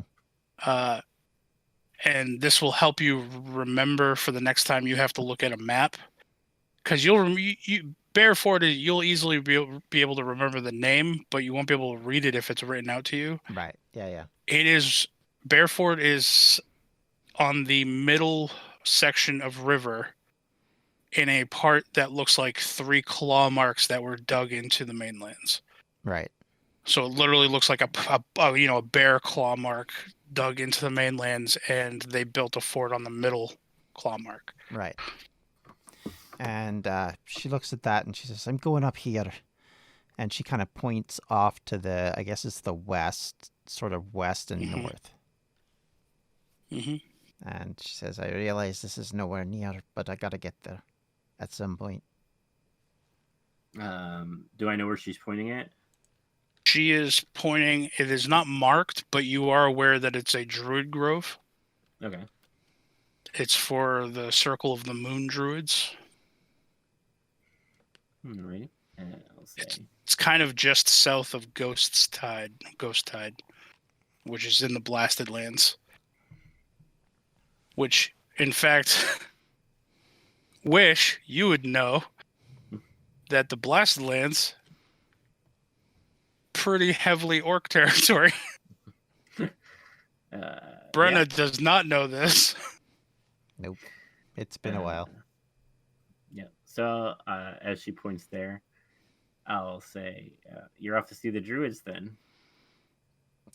And this will help you remember for the next time you have to look at a map, because Bear Fort, you'll easily be able to remember the name, but you won't be able to read it if it's written out to you. Right. Yeah. Bear Fort is on the middle section of river in a part that looks like 3 claw marks that were dug into the mainlands. Right. So it literally looks like a bear claw mark dug into the mainlands, and they built a fort on the middle claw mark. Right. And she looks at that and she says, I'm going up here. And she kind of points off to the, I guess it's the west, sort of west and north. Mm-hmm. And she says, I realize this is nowhere near, but I got to get there at some point. Do I know where she's pointing at? She is pointing, it is not marked, but you are aware that it's a druid grove. Okay. It's for the Circle of the Moon Druids. All right. I'll say. It's kind of just south of Ghost Tide, which is in the Blasted Lands. Which In fact, wish you would know that the Blasted Lands pretty heavily orc territory. Brenna Yeah. does not know this. Nope. It's been a while. Yeah. So as she points there, I'll say, "You're off to see the druids, then."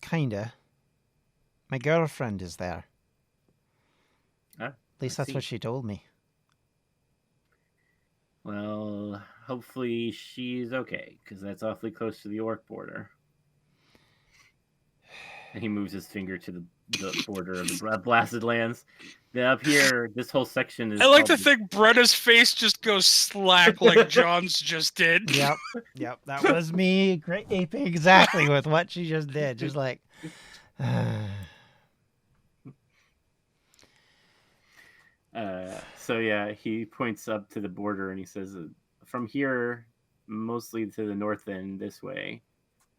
Kinda. My girlfriend is there. Ah, At least I that's what see. she told me. Well, hopefully she's okay, because that's awfully close to the orc border. And he moves his finger to the border of the Blasted Lands. Then up here, this whole section is I like called to think Brenna's face just goes slack like John's just did. Yep. That was me aping exactly with what she just did. Just like, So yeah, he points up to the border and he says, "From here, mostly to the north end, this way,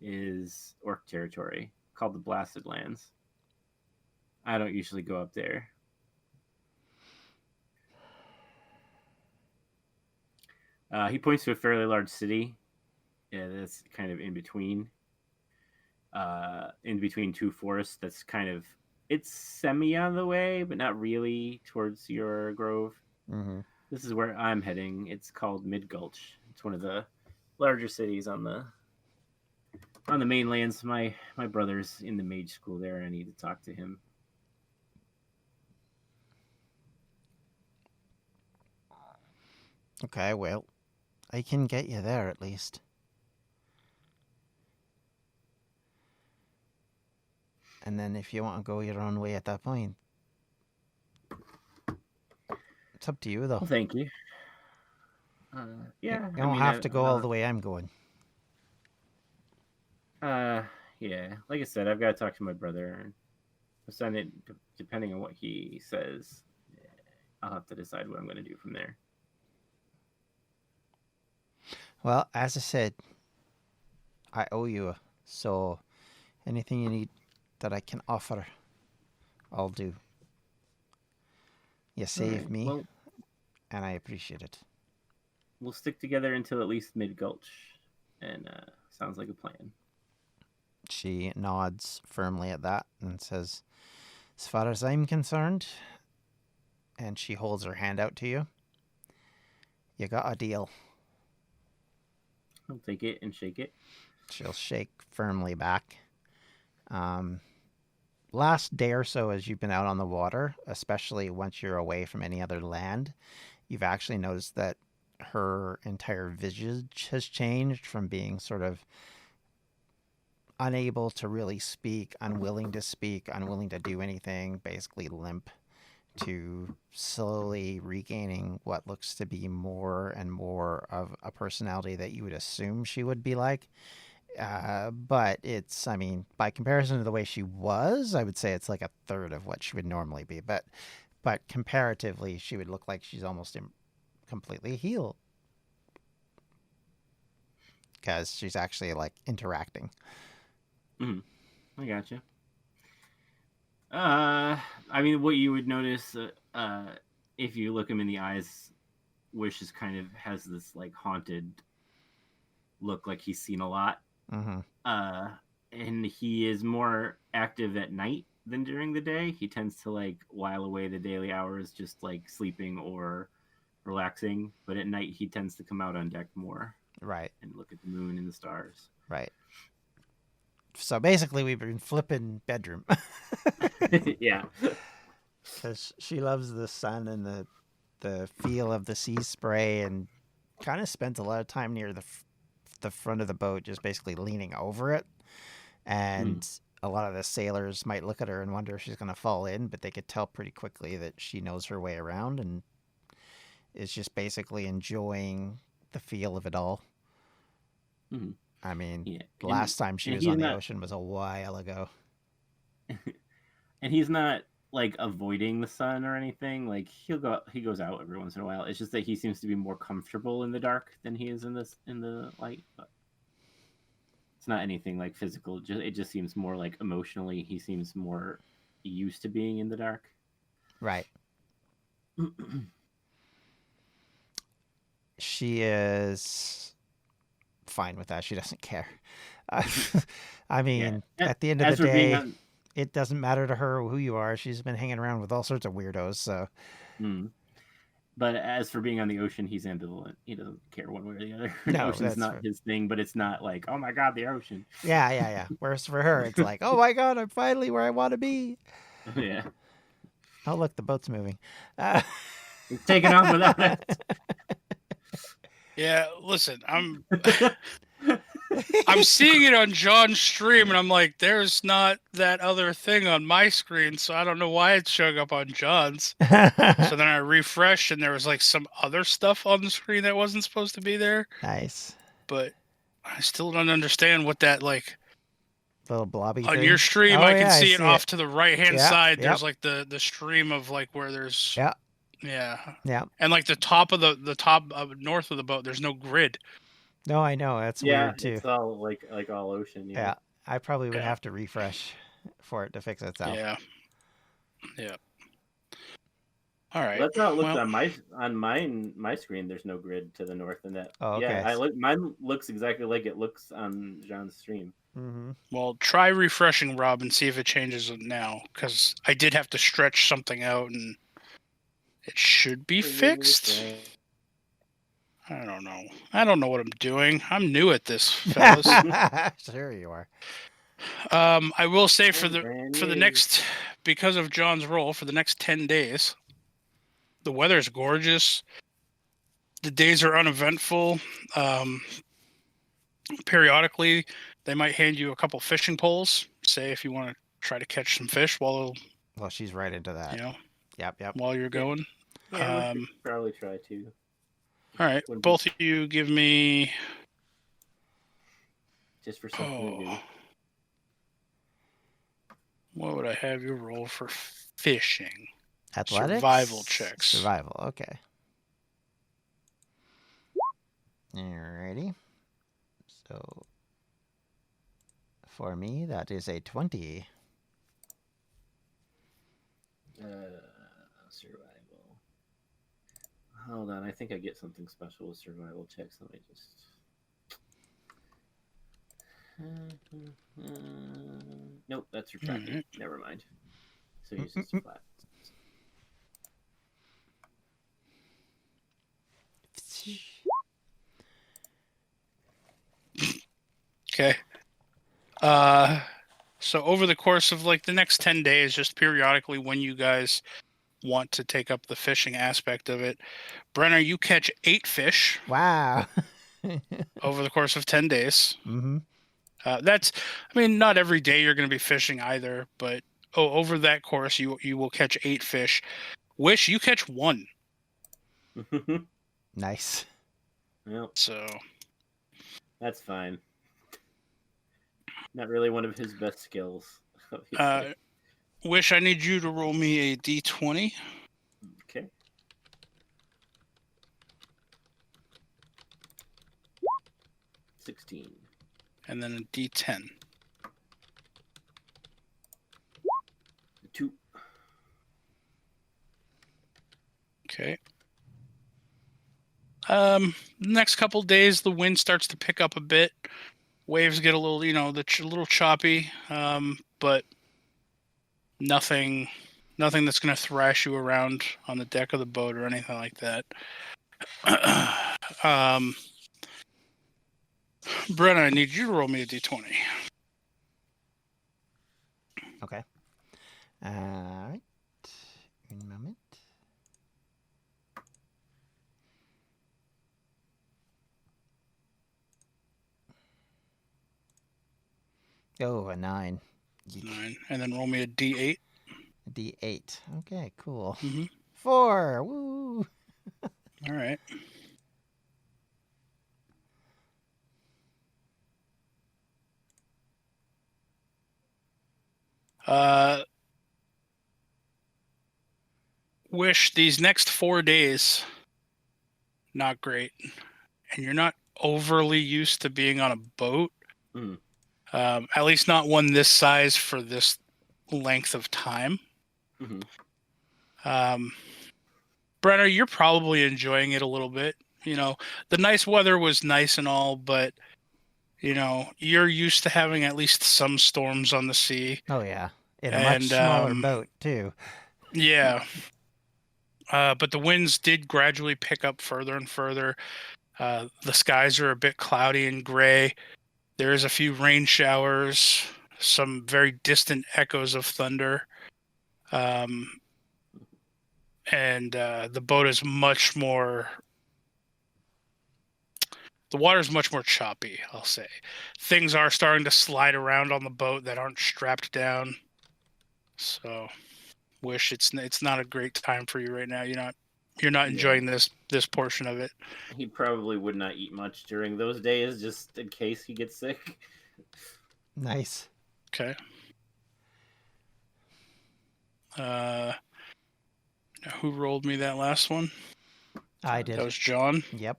is orc territory called the Blasted Lands. I don't usually go up there." He points to a fairly large city. Yeah, that's kind of in between two forests. That's kind of it's semi on the way, but not really towards your grove. mm-hmm. This is where I'm heading. It's called Mid Gulch. It's one of the larger cities on the mainlands. My brother's in the mage school there, and I need to talk to him. Okay, well, I can get you there at least. And then if you want to go your own way at that point, it's up to you though. Well, thank you. Yeah, You don't have to go all the way I'm going. Yeah, like I said, I've got to talk to my brother. And depending on what he says, I'll have to decide what I'm going to do from there. Well, as I said, I owe you, so anything you need that I can offer, I'll do. You saved Right. me, Well, and I appreciate it. we'll stick together until at least Mid Gulch, and sounds like a plan. She nods firmly at that and says, "As far as I'm concerned," and she holds her hand out to you, "you got a deal." I'll take it and shake it. She'll shake firmly back. Last day or so, as you've been out on the water, especially once you're away from any other land, you've actually noticed that her entire visage has changed from being sort of unable to really speak, unwilling to do anything, basically limp, to slowly regaining what looks to be more and more of a personality that you would assume she would be like. But it's, I mean, by comparison to the way she was, I would say it's like a third of what she would normally be. But comparatively, she would look like she's almost completely healed because she's actually like interacting. I gotcha. I mean, what you would notice, if you look him in the eyes, Wish is kind of has this like haunted look, like he's seen a lot. Mm-hmm. And he is more active at night than during the day. He tends to like while away the daily hours just like sleeping or relaxing, but at night he tends to come out on deck more. Right. And look at the moon and the stars. Right. So basically, we've been flipping bedroom. Yeah. Because she loves the sun and the feel of the sea spray, and kind of spent a lot of time near the front of the boat, just basically leaning over it. And a lot of the sailors might look at her and wonder if she's going to fall in, but they could tell pretty quickly that she knows her way around and is just basically enjoying the feel of it all. Mm-hmm. I mean, Yeah. last time she was on the ocean was a while ago. And he's not like avoiding the sun or anything. Like he goes out every once in a while. It's just that he seems to be more comfortable in the dark than he is in the light. But it's not anything like physical. It just seems more like emotionally he seems more used to being in the dark. Right. She is fine with that. She doesn't care. I mean, Yeah. at the end of the As for being day, on, it doesn't matter to her who you are. She's been hanging around with all sorts of weirdos. So but as for being on the ocean, he's ambivalent. He doesn't care one way or the other. The no, ocean's that's not his thing, but it's not like, oh my god, the ocean. yeah. Whereas for her, it's like, oh my god, I'm finally where I want to be. Yeah, Oh look, the boat's moving. he's taking off without it. Yeah, listen, I'm seeing it on John's stream, and I'm like, there's not that other thing on my screen, so I don't know why it's showing up on John's. So then I refreshed, and there was like some other stuff on the screen that wasn't supposed to be there. Nice. But I still don't understand what that like. Little blobby On thing. your stream, Oh I can yeah, I see it see off to the right hand Yep, side. yep. There's like the stream of like where there's Yeah. and like the top of the top of north of the boat. There's no grid. No, I know. That's Yeah, weird too. it's all like all ocean. Yeah. I probably would Yeah. have to refresh for it to fix itself. Yeah. All right. That's how it looks on my screen. There's no grid to the north, and that. Oh, okay. Yeah, mine looks exactly like it looks on John's stream. Mm-hmm. Well, try refreshing, Rob, and see if it changes it now, because I did have to stretch something out, and it should be fixed. I don't know. I don't know what I'm doing. I'm new at this, fellas. Sure you are. I will say for the next, because of John's role, for the next 10 days, the weather's gorgeous. The days are uneventful. Periodically, they might hand you a couple fishing poles. Say if you want to try to catch some fish while she's right into that. Yep. While you're going. Yeah, we should probably try to. All right, both of you give me just for something to do. What would I have you roll for fishing? Athletics? Survival checks. Survival, okay. Alrighty. So, for me, that is a 20. Survival. Hold on, I think I get something special with survival checks. Let me just... nope, that's retracted. Mm-hmm. Never mind. So use this flat. Okay. So over the course of like the next 10 days, just periodically when you guys want to take up the fishing aspect of it, Brenna, you catch 8 fish. Wow. Over the course of 10 days. Mm-hmm. That's, I mean, not every day you're going to be fishing either, but over that course, you will catch 8 fish. Wish, you catch 1. Nice. Well, so that's fine. Not really one of his best skills. Wish, I need you to roll me a d20. Okay. 16. And then a d10. 2. Okay. Next couple days, the wind starts to pick up a bit. Waves get a little, a little choppy, but nothing that's going to thrash you around on the deck of the boat or anything like that. Brenna, I need you to roll me a d20. Okay. All right. One moment. Oh, a 9. 9. And then roll me a d8. A d8. Okay, cool. Mm-hmm. 4. Woo! All right. Wish these next 4 days, not great. And you're not overly used to being on a boat. Mm. At least not one this size for this length of time. Mm-hmm. Brenna, you're probably enjoying it a little bit. The nice weather was nice and all, but you're used to having at least some storms on the sea. Oh yeah, in a much And smaller boat too. yeah, but the winds did gradually pick up further and further. The skies are a bit cloudy and gray. There is a few rain showers, some very distant echoes of thunder. And the boat is much more. The water is much more choppy, I'll say. Things are starting to slide around on the boat that aren't strapped down. So, wish it's not a great time for you right now. You're not enjoying this portion of it. He probably would not eat much during those days, just in case he gets sick. Nice. Okay. Who rolled me that last one? I did. That was John. Yep.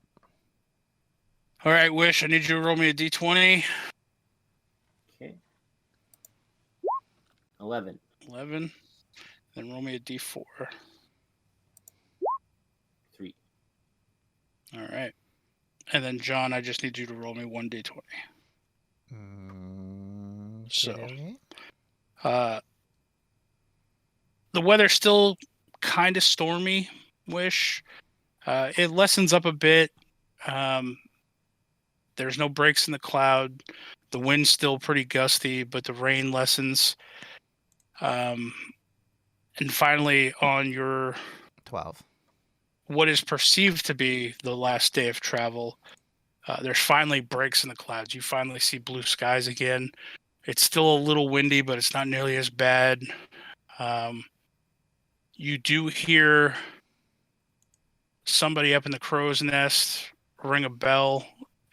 All right, Wish, I need you to roll me a d20. Okay. 11. 11. Then roll me a d4. 3. All right. And then, John, I just need you to roll me 1d20. So, the weather's still kind of stormy, Wish. It lessens up a bit. There's no breaks in the cloud. The wind's still pretty gusty, but the rain lessens. And finally, on your 12. What is perceived to be the last day of travel, there's finally breaks in the clouds. You finally see blue skies again. It's still a little windy, but it's not nearly as bad. You do hear somebody up in the crow's nest ring a bell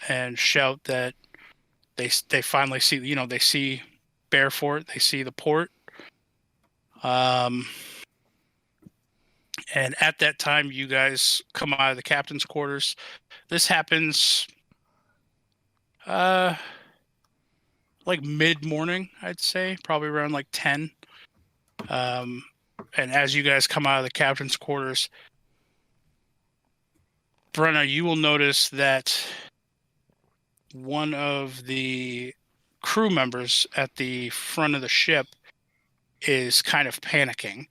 and shout that they finally see, they see Bearfort, they see the port. And at that time, you guys come out of the captain's quarters. This happens like mid-morning, I'd say, probably around like 10. And as you guys come out of the captain's quarters, Brenna, you will notice that one of the crew members at the front of the ship is kind of panicking.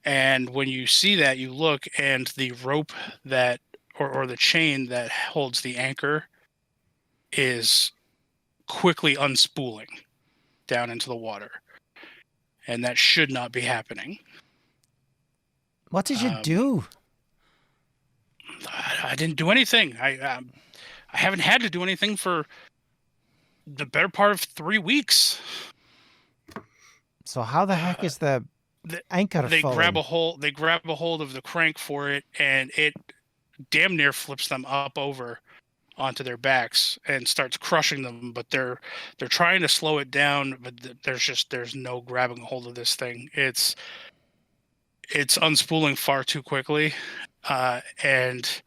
And when you see that, you look, and the rope that, or the chain that holds the anchor is quickly unspooling down into the water. And that should not be happening. What did you do? I didn't do anything. I haven't had to do anything for the better part of 3 weeks. So how the heck is the anchor They falling? grab a hold of the crank for it, and it damn near flips them up over onto their backs and starts crushing them. But they're trying to slow it down, but there's no grabbing a hold of this thing. It's unspooling far too quickly, and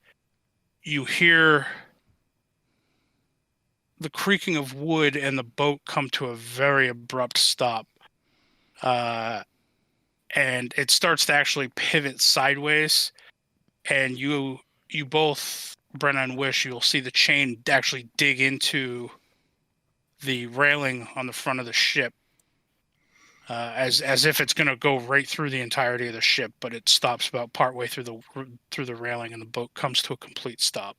you hear the creaking of wood and the boat come to a very abrupt stop. And it starts to actually pivot sideways, and you both, Brenna and Wish, you'll see the chain actually dig into the railing on the front of the ship, as if it's going to go right through the entirety of the ship, but it stops about partway through the railing, and the boat comes to a complete stop.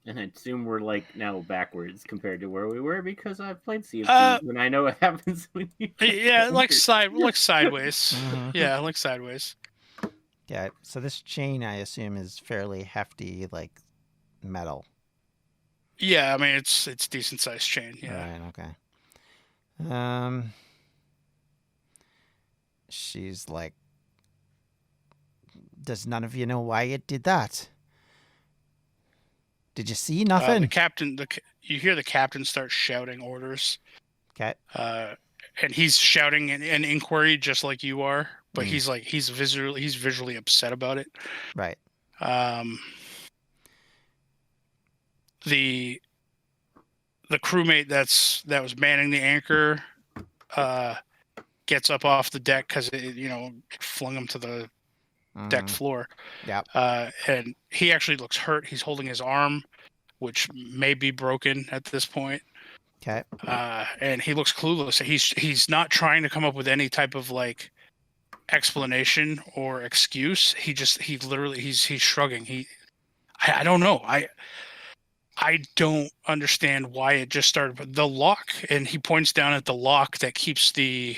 And I assume we're like now backwards compared to where we were, because I've played Sea of Thieves and I know what happens when you. Yeah, like sideways. Mhm. Yeah, like sideways. Yeah, so this chain, I assume, is fairly hefty, like metal. Yeah, I mean it's decent sized chain. Yeah. Right, okay. She's like, does none of you know why it did that? Did you see nothing? The captain, you hear the captain start shouting orders. Okay. And he's shouting an inquiry just like you are, but he's visually upset about it. Right. The crewmate that was manning the anchor gets up off the deck because it flung him to the deck floor. Yep. And he actually looks hurt. He's holding his arm, which may be broken at this point. Okay. And he looks clueless. He's not trying to come up with any type of like explanation or excuse. He literally he's shrugging. I don't know. I don't understand why it just started. But the lock, and he points down at the lock that keeps the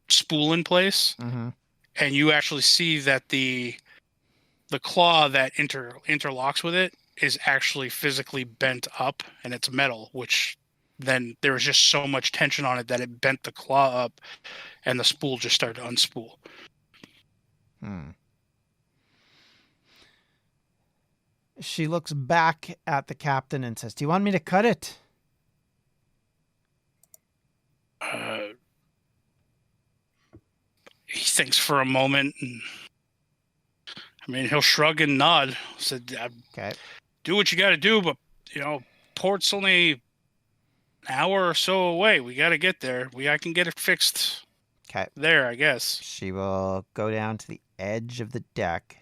spool in place, Mm-hmm. and you actually see that the claw that interlocks with it is actually physically bent up, and it's metal, which then there was just so much tension on it that it bent the claw up, and the spool just started to unspool. She looks back at the captain and says, "Do you want me to cut it?" He thinks for a moment, and I mean, he'll shrug and nod. Said, Okay. "Do what you got to do, but port's only an hour or so away. We got to get there. I can get it fixed Okay. there, I guess." She will go down to the edge of the deck,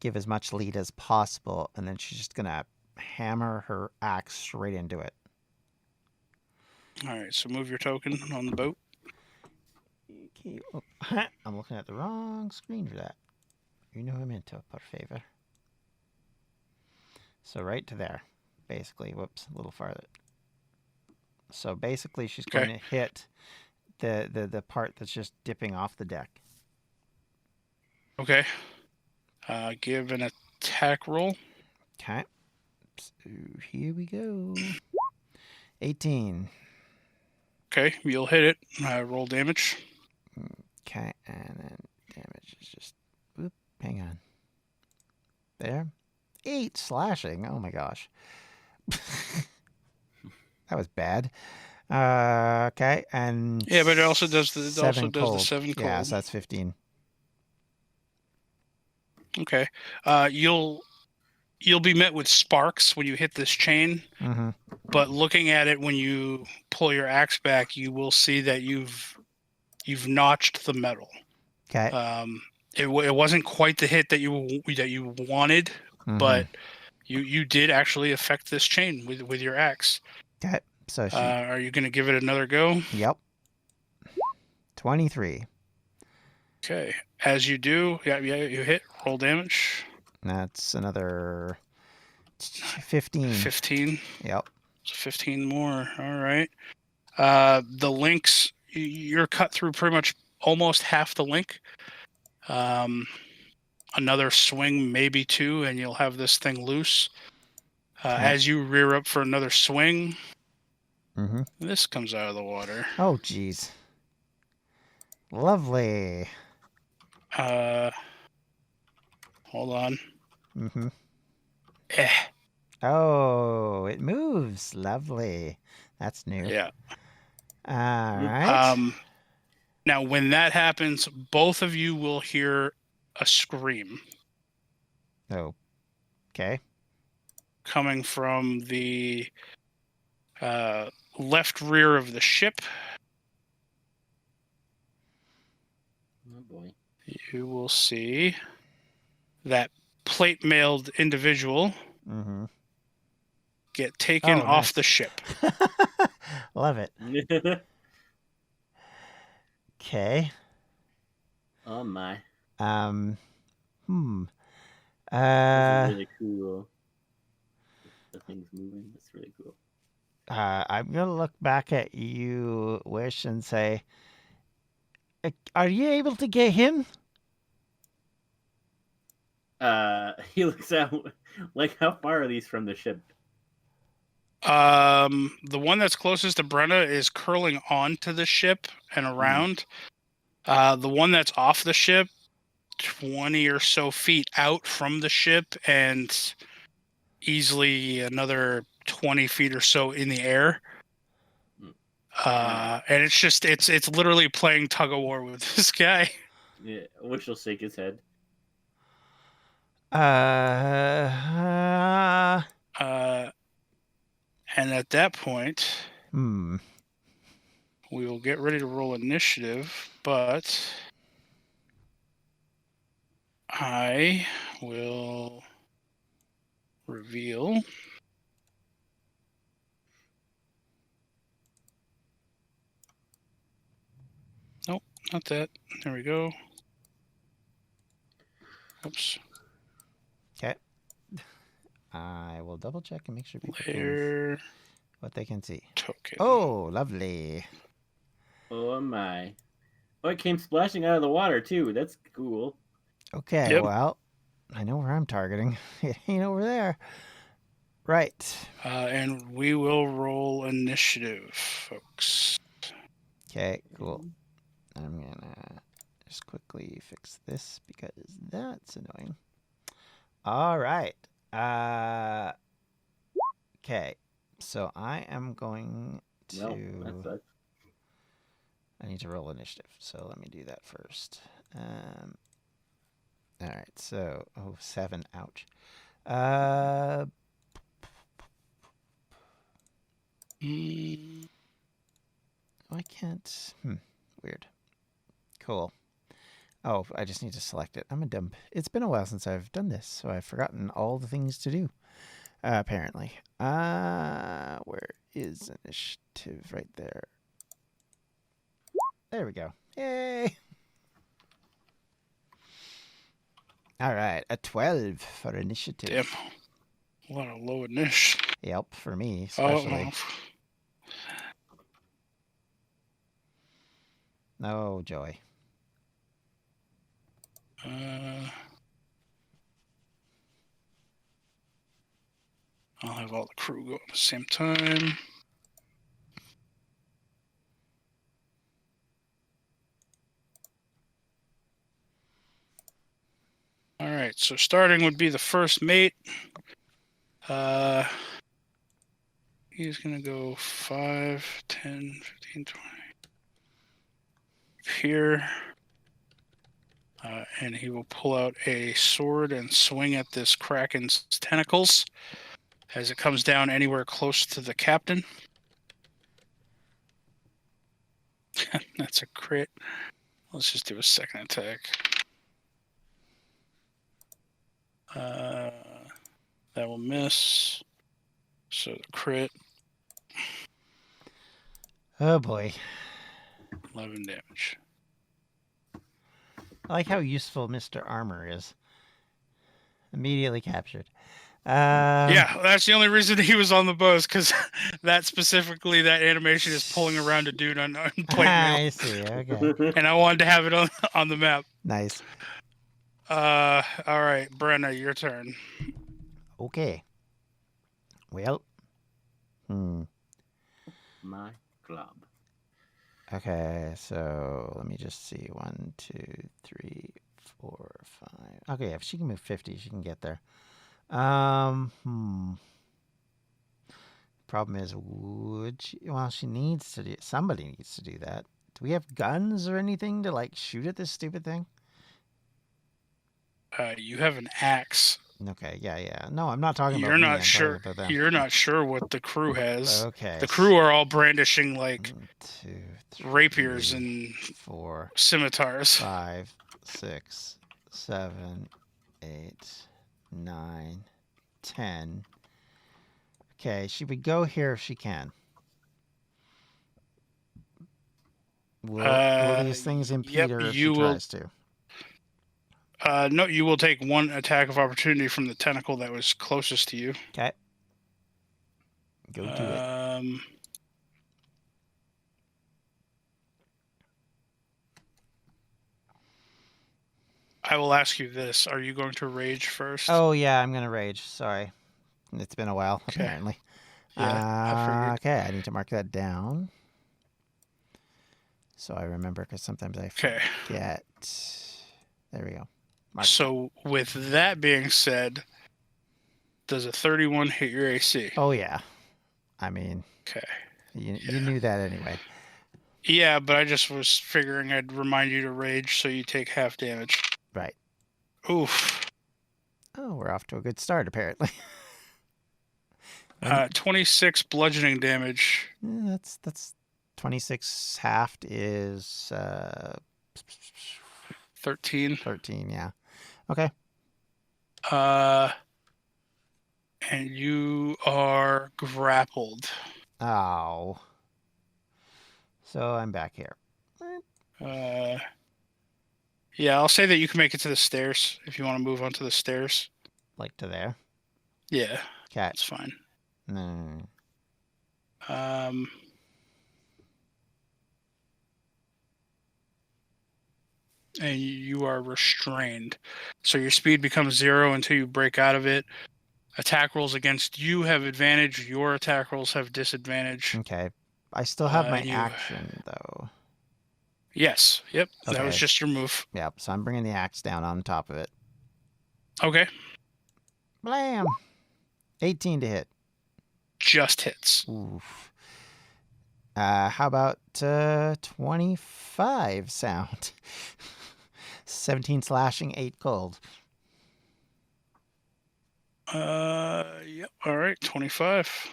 give as much lead as possible, and then she's just gonna hammer her axe straight into it. All right, so move your token on the boat. Okay. Oh, I'm looking at the wrong screen for that. You know I meant to, por favor. So right to there, basically. Whoops, a little farther. So basically, she's going to hit the part that's just dipping off the deck. Okay. Give an attack roll. Okay. So here we go. 18. Okay, you'll hit it. Roll damage. Okay, and then damage is just... Whoop, hang on. There. 8 slashing. Oh my gosh. That was bad. Okay, and... Yeah, but it also does the 7 cold. 7 cold. Yeah, so that's 15. Okay. You'll be met with sparks when you hit this chain. Mm-hmm. But looking at it when you pull your axe back, you will see that you've notched the metal. Okay. It wasn't quite the hit that you wanted, Mm-hmm. but you did actually affect this chain with your axe. Okay. So she... are you going to give it another go? Yep. 23. Okay. As you do, yeah, you hit. Roll damage. That's another 15. 15. Yep. So 15 more. All right. The links, you're cut through pretty much almost half the link. Another swing, maybe 2, and you'll have this thing loose. Okay. As you rear up for another swing, Mm-hmm. this comes out of the water. Oh, jeez. Lovely. Hold on. Mm-hmm. Eh. Oh, it moves. Lovely. That's new. Yeah. All right. Now, when that happens, both of you will hear a scream. Oh. Okay. Coming from the left rear of the ship. Oh boy. You will see that plate-mailed individual get taken off the ship. Love it. Okay. Oh my. That's really cool. The thing's moving. That's really cool. I'm gonna look back at you, Wish, and say, "Are you able to get him?" He looks out. Like, how far are these from the ship? The one that's closest to Brenna is curling onto the ship and around. The one that's off the ship, 20 or so feet out from the ship, and easily another 20 feet or so in the air. And it's literally playing tug of war with this guy. Yeah, which will shake his head. And at that point, we will get ready to roll initiative, but I will reveal. Nope, not that. There we go. Oops. Okay. I will double check and make sure people can Layer what they can see. token. Oh, lovely. Oh my. Oh, it came splashing out of the water too. That's cool. Okay, Yep. well, I know where I'm targeting. It ain't over there. Right. And we will roll initiative, folks. Okay, cool. I'm gonna just quickly fix this because that's annoying. All right. Okay. So I am going to. Well, that sucks. I need to roll initiative, so let me do that first. All right. So 7. Ouch. I can't. Weird. Cool. Oh, I just need to select it. I'm a dumb. It's been a while since I've done this, so I've forgotten all the things to do. Apparently. Where is initiative? Right there. There we go. Yay! All right, a 12 for initiative. Damn. A lot of low initial. Yep, for me especially. Oh, joy. I'll have all the crew go at the same time. All right, so starting would be the first mate. He's going to go 5, 10, 15, 20. Here. And he will pull out a sword and swing at this Kraken's tentacles as it comes down anywhere close to the captain. That's a crit. Let's just do a second attack. That will miss. So the crit. Oh boy. 11 damage. I like how useful Mr. Armor is. Immediately captured. Yeah, that's the only reason he was on the bow is because that animation is pulling around a dude on plate mail. I see. Okay. And I wanted to have it on the map. Nice. All right, Brenna, your turn. Okay. Well. My club. Okay, so let me just see. 1, 2, 3, 4, 5. Okay, if she can move 50, she can get there. Problem is, would she? Well, she needs to do. Somebody needs to do that. Do we have guns or anything to like shoot at this stupid thing? You have an axe. Okay, yeah. No, I'm not talking You're about me. not I'm sure. talking about them. You're not sure what the crew has. Okay. The crew are all brandishing like 1, 2, 3, rapiers and 4, scimitars. 5, 6, 7, 8, 9, 10. Okay, she would go here if she can. Will these things impede her if she tries to? No, you will take 1 attack of opportunity from the tentacle that was closest to you. Okay. Go to it. I will ask you this. Are you going to rage first? Oh, yeah, I'm going to rage. Sorry. It's been a while, Okay. apparently. Yeah, okay, I need to mark that down. So I remember, because sometimes I forget. There we go. So with that being said, does a 31 hit your AC? Oh, yeah. I mean, okay. You knew that anyway. Yeah, but I just was figuring I'd remind you to rage so you take half damage. Right. Oof. Oh, we're off to a good start, apparently. 26 bludgeoning damage. That's 26 halved is 13. 13, yeah. Okay. And you are grappled. Oh. So I'm back here. Yeah, I'll say that you can make it to the stairs if you want to move onto the stairs. Like to there. Yeah, Okay. that's fine. Um, and you are restrained. So your speed becomes 0 until you break out of it. Attack rolls against you have advantage. Your attack rolls have disadvantage. Okay. I still have my And you, action, though. yes, yep, that was Okay. just your move. Yep. So I'm bringing the axe down on top of it. Okay, Blam! 18 to hit. just hits. Oof. How about 25 sound? 17 slashing, 8 cold. Yep, all right, 25.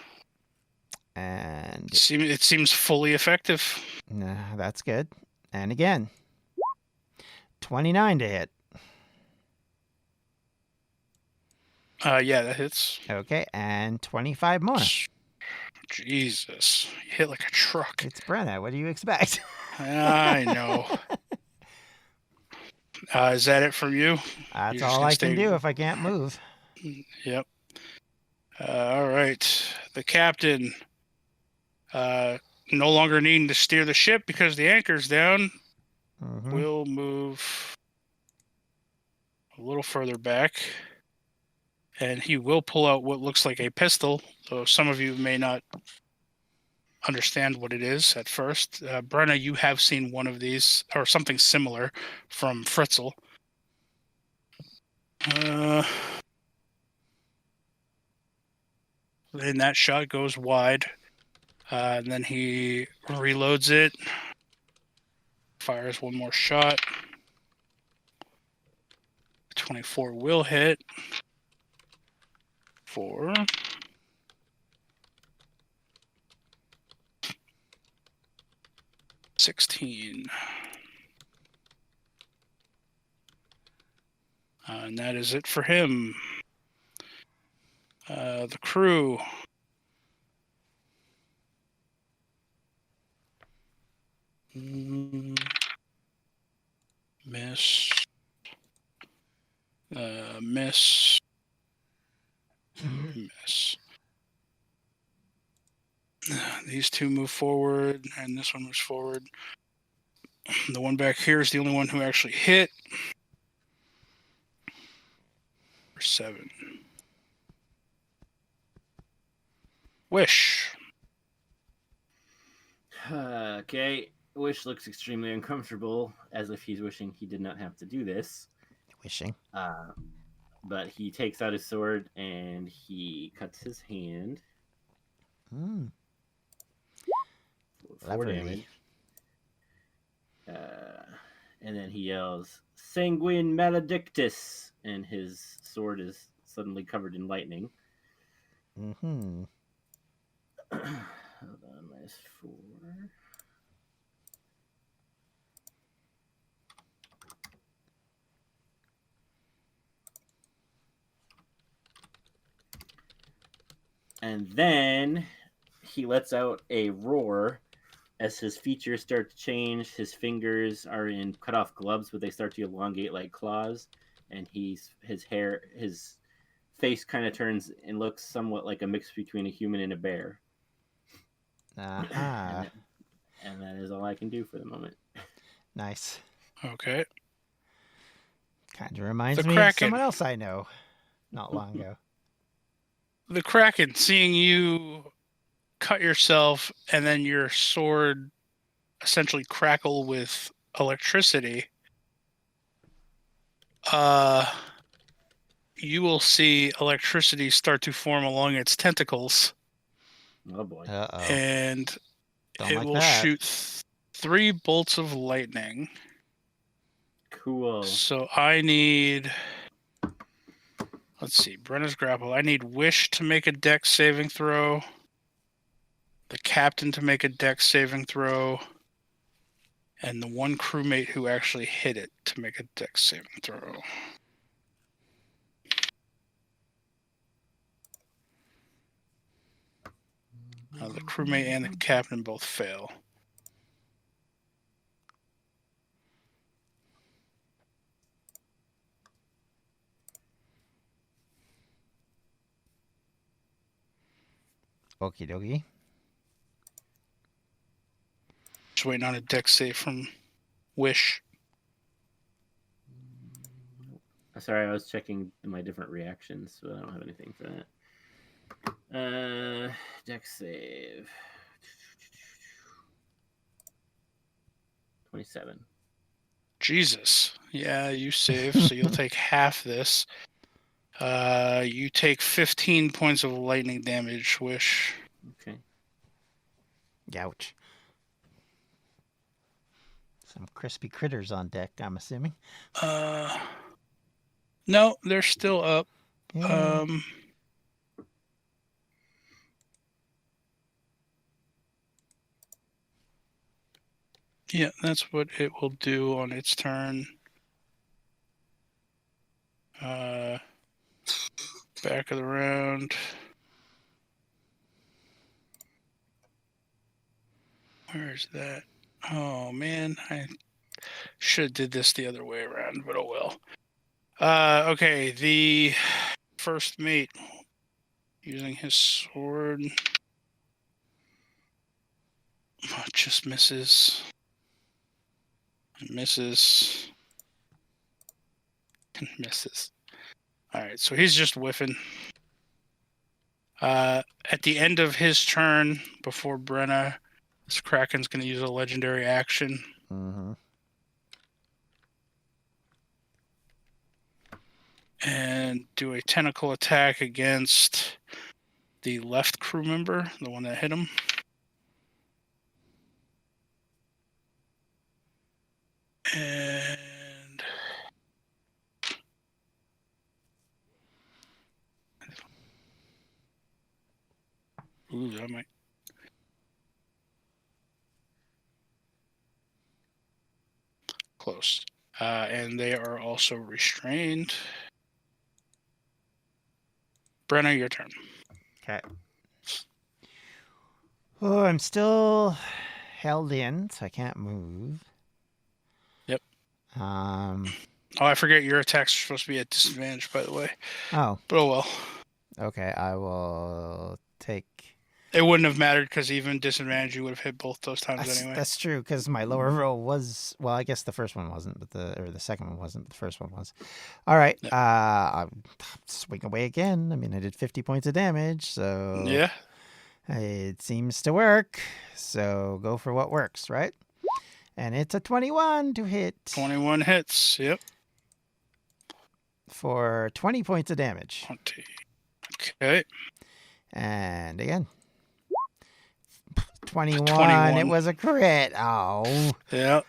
And It seems fully effective. that's good. And again, 29 to hit. Yeah, that hits. Okay, and 25 more. Jesus, you hit like a truck. It's Brenna. What do you expect? I know. Is that it from you? That's You're just all gonna I can stay- do if I can't move. Yep. All right. The captain, no longer needing to steer the ship because the anchor's down, will move a little further back. And he will pull out what looks like a pistol, though some of you may not understand what it is at first. Brenna, you have seen one of these, or something similar, from Fritzl. And that shot goes wide. And then he reloads it, fires one more shot. 24 will hit. For 16. And that is it for him. The crew. Miss. Miss. Miss. These two move forward, and this one moves forward. The one back here is the only one who actually hit. For 7. Wish. Okay. Wish looks extremely uncomfortable, as if he's wishing he did not have to do this. Wishing. But he takes out his sword and he cuts his hand. Mm. 4 damage. And then he yells, "Sanguine maledictus!" And his sword is suddenly covered in lightning. Mm-hmm. Hold on, -4. And then he lets out a roar as his features start to change. His fingers are in cut off gloves, but they start to elongate like claws. And his face kind of turns and looks somewhat like a mix between a human and a bear. Uh-huh. And that is all I can do for the moment. Nice. Okay. Kind of reminds The me Kraken. of someone else I know not long ago. The Kraken, seeing you cut yourself and then your sword essentially crackle with electricity, you will see electricity start to form along its tentacles. Oh boy. Uh-oh. And Don't it like will that. shoot 3 bolts of lightning. Cool. So I need... Let's see. Brenna's grapple. I need Wish to make a dex saving throw. The captain to make a dex saving throw. And the one crewmate who actually hit it to make a dex saving throw. The crewmate and the captain both fail. Okie dokie. Just waiting on a dex save from Wish. Sorry, I was checking my different reactions, but I don't have anything for that. Dex save. 27. Jesus. Yeah, you save, so you'll take half this. You take 15 points of lightning damage, Wish. Okay. Ouch. Some crispy critters on deck, I'm assuming. No, they're still up. Yeah. Yeah, that's what it will do on its turn. Back of the round. Where's that? Oh man, I should have did this the other way around, but oh well. Okay, the first mate using his sword. Oh, just misses. Misses. Misses. Alright, so he's just whiffing. At the end of his turn, before Brenna, this Kraken's going to use a legendary action. Mm-hmm. And do a tentacle attack against the left crew member, the one that hit him. And ooh, that might close. And they are also restrained. Brenna, your turn. Okay. Oh, I'm still held in, so I can't move. Yep. Um. Oh, I forget your attacks are supposed to be at disadvantage, by the way. Oh. But oh well. Okay, I will take. It wouldn't have mattered because even disadvantage, you would have hit both those times anyway. That's true because my lower roll was I guess the first one wasn't, but the second one wasn't, but the first one was. All right, Yep. I'll swing away again. I mean, I did 50 points of damage, so Yeah. it seems to work. So go for what works, right? And it's a 21 to hit. 21 hits. Yep. For 20 points of damage. 20. Okay. And again. 21. 21. It was a crit. Oh. Yeah.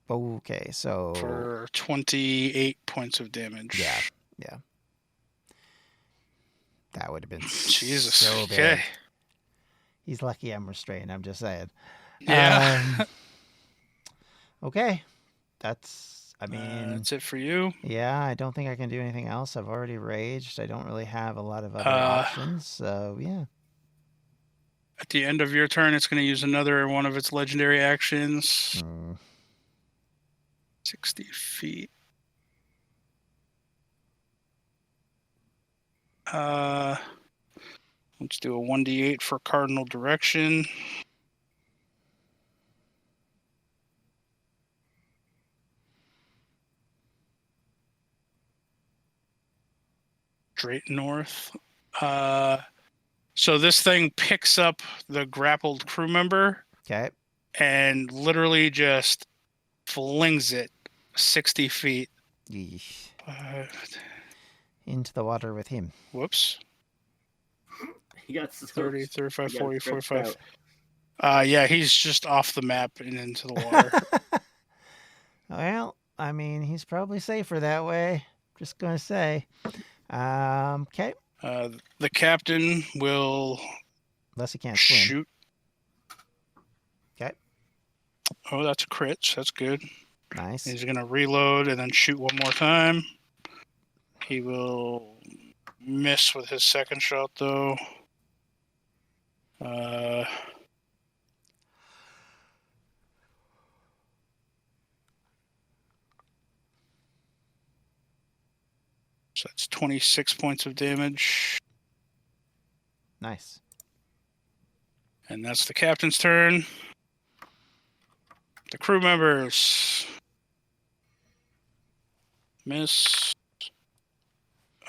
Okay, so For 28 points of damage. Yeah. That would have been Jesus. so big. Okay. He's lucky I'm restrained, I'm just saying. Yeah. Okay. I mean... that's it for you. Yeah, I don't think I can do anything else. I've already raged. I don't really have a lot of other options, so yeah. At the end of your turn, it's going to use another one of its legendary actions. 60 feet. Let's do a 1d8 for cardinal direction. Straight north. So this thing picks up the grappled crew member. Okay. And literally just flings it 60 feet. Yeesh. Into the water with him. Whoops. He got 30, 35, he got 40, stretched 45. out. Yeah, he's just off the map and into the water. Well, I mean, he's probably safer that way. Just going to say. Okay. The captain will Unless he can't swim. shoot. Okay. Oh, that's a crit, so that's good. Nice. He's going to reload and then shoot one more time. He will miss with his second shot, though. So that's 26 points of damage. Nice. And that's the captain's turn. The crew members. Miss.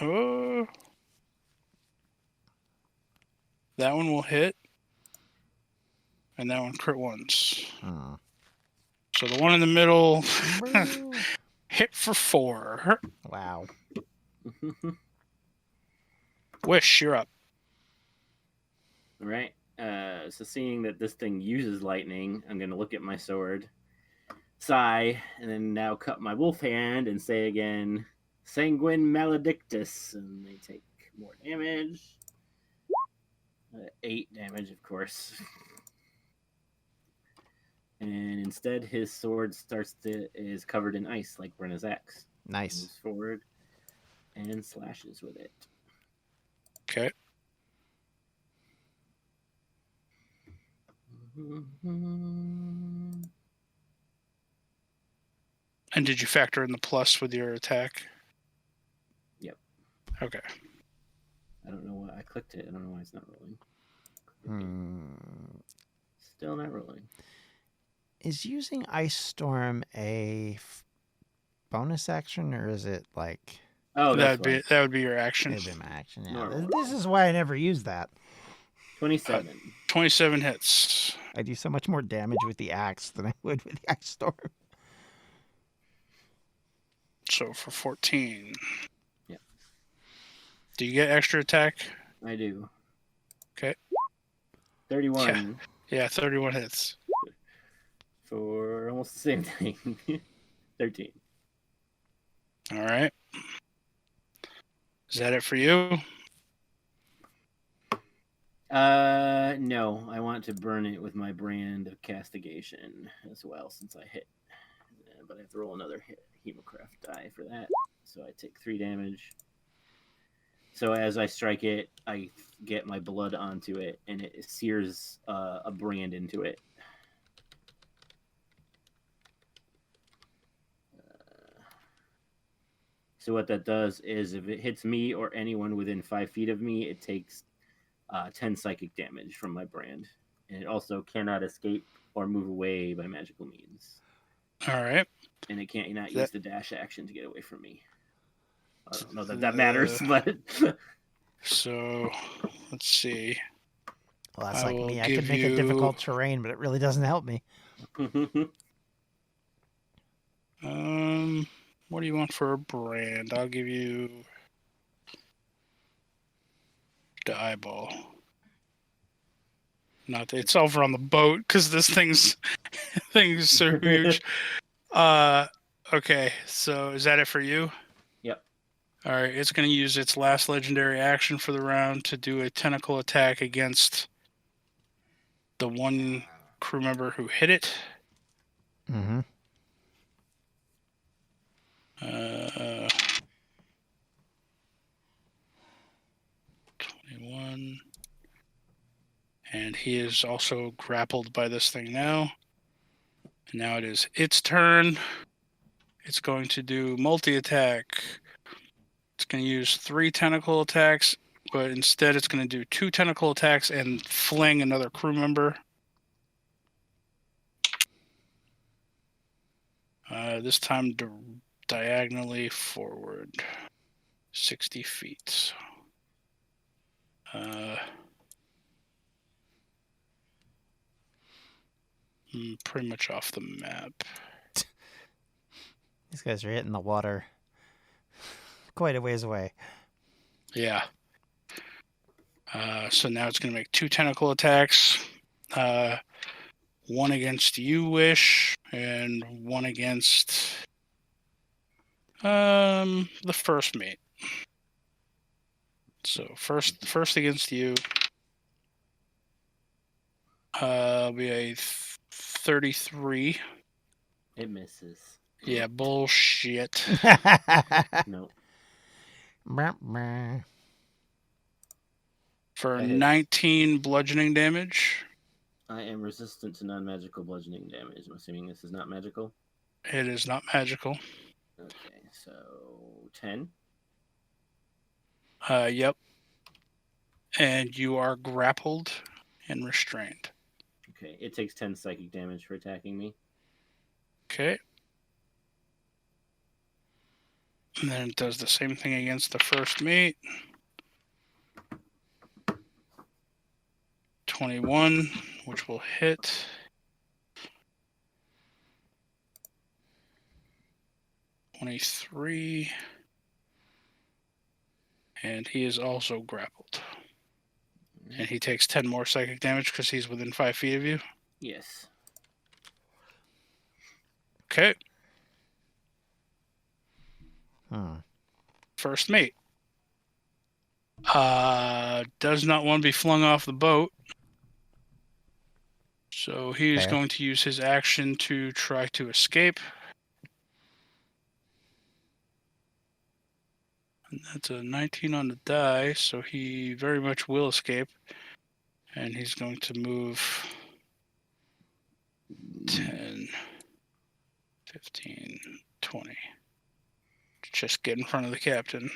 Oh. That one will hit. And that one crit once. So the one in the middle hit for 4. Wow. Wish, you're up. All right. So seeing that this thing uses lightning, I'm going to look at my sword, sigh, and then now cut my wolf hand and say again, Sanguine Maledictus. And they take more damage. 8 damage, of course. And instead, his sword is covered in ice like Brenna's axe. Nice. Moves forward and slashes with it. Okay. Mm-hmm. And did you factor in the plus with your attack? Yep. Okay. I don't know why I clicked it. I don't know why it's not rolling. Hmm. Still not rolling. Is using Ice Storm a bonus action, or is it like? Oh, that would be your action. It'd be my action. Yeah. Normal. This is why I never use that. 27. 27 hits. I do so much more damage with the axe than I would with the Ice Storm. So for 14. Yep. Do you get extra attack? I do. Okay. 31. Yeah, 31 hits. For almost the same thing. 13. All right. Is that it for you? No. I want to burn it with my brand of castigation as well, since I hit. But I have to roll another Hemocraft die for that. So I take 3 damage. So as I strike it, I get my blood onto it, and it sears a brand into it. So what that does is if it hits me or anyone within 5 feet of me, it takes 10 psychic damage from my brand. And it also cannot escape or move away by magical means. All right. And it can't not use the dash action to get away from me. I don't know that matters, but... So, let's see. Well, that's like me. I could make it difficult terrain, but it really doesn't help me. What do you want for a brand? I'll give you the eyeball. Not that it's over on the boat because this thing's so huge. Okay, so is that it for you? Yep. All right, it's going to use its last legendary action for the round to do a tentacle attack against the one crew member who hit it. Mm-hmm. 21. And he is also grappled by this thing now. And now it is its turn. It's going to do multi-attack. It's going to use 3 tentacle attacks, but instead it's going to do 2 tentacle attacks and fling another crew member. This time diagonally forward 60 feet. Pretty much off the map. These guys are hitting the water quite a ways away. Yeah. So now it's going to make 2 tentacle attacks. One against you, Wish, and one against the first mate. So first against you. Be a 33. It misses. Yeah, bullshit. No. for That hits. 19 bludgeoning damage. I am resistant to non-magical bludgeoning damage. I'm assuming this is not magical. It is not magical. Okay, so 10. Yep. And you are grappled and restrained. Okay, it takes 10 psychic damage for attacking me. Okay. And then it does the same thing against the first mate. 21, which will hit. 23. And he is also grappled. And he takes 10 more psychic damage because he's within 5 feet of you. Yes. Okay. First mate. Does not want to be flung off the boat. So he is Fair. going to use his action to try to escape. And that's a 19 on the die, so he very much will escape. And he's going to move 10, 15, 20. Just get in front of the captain.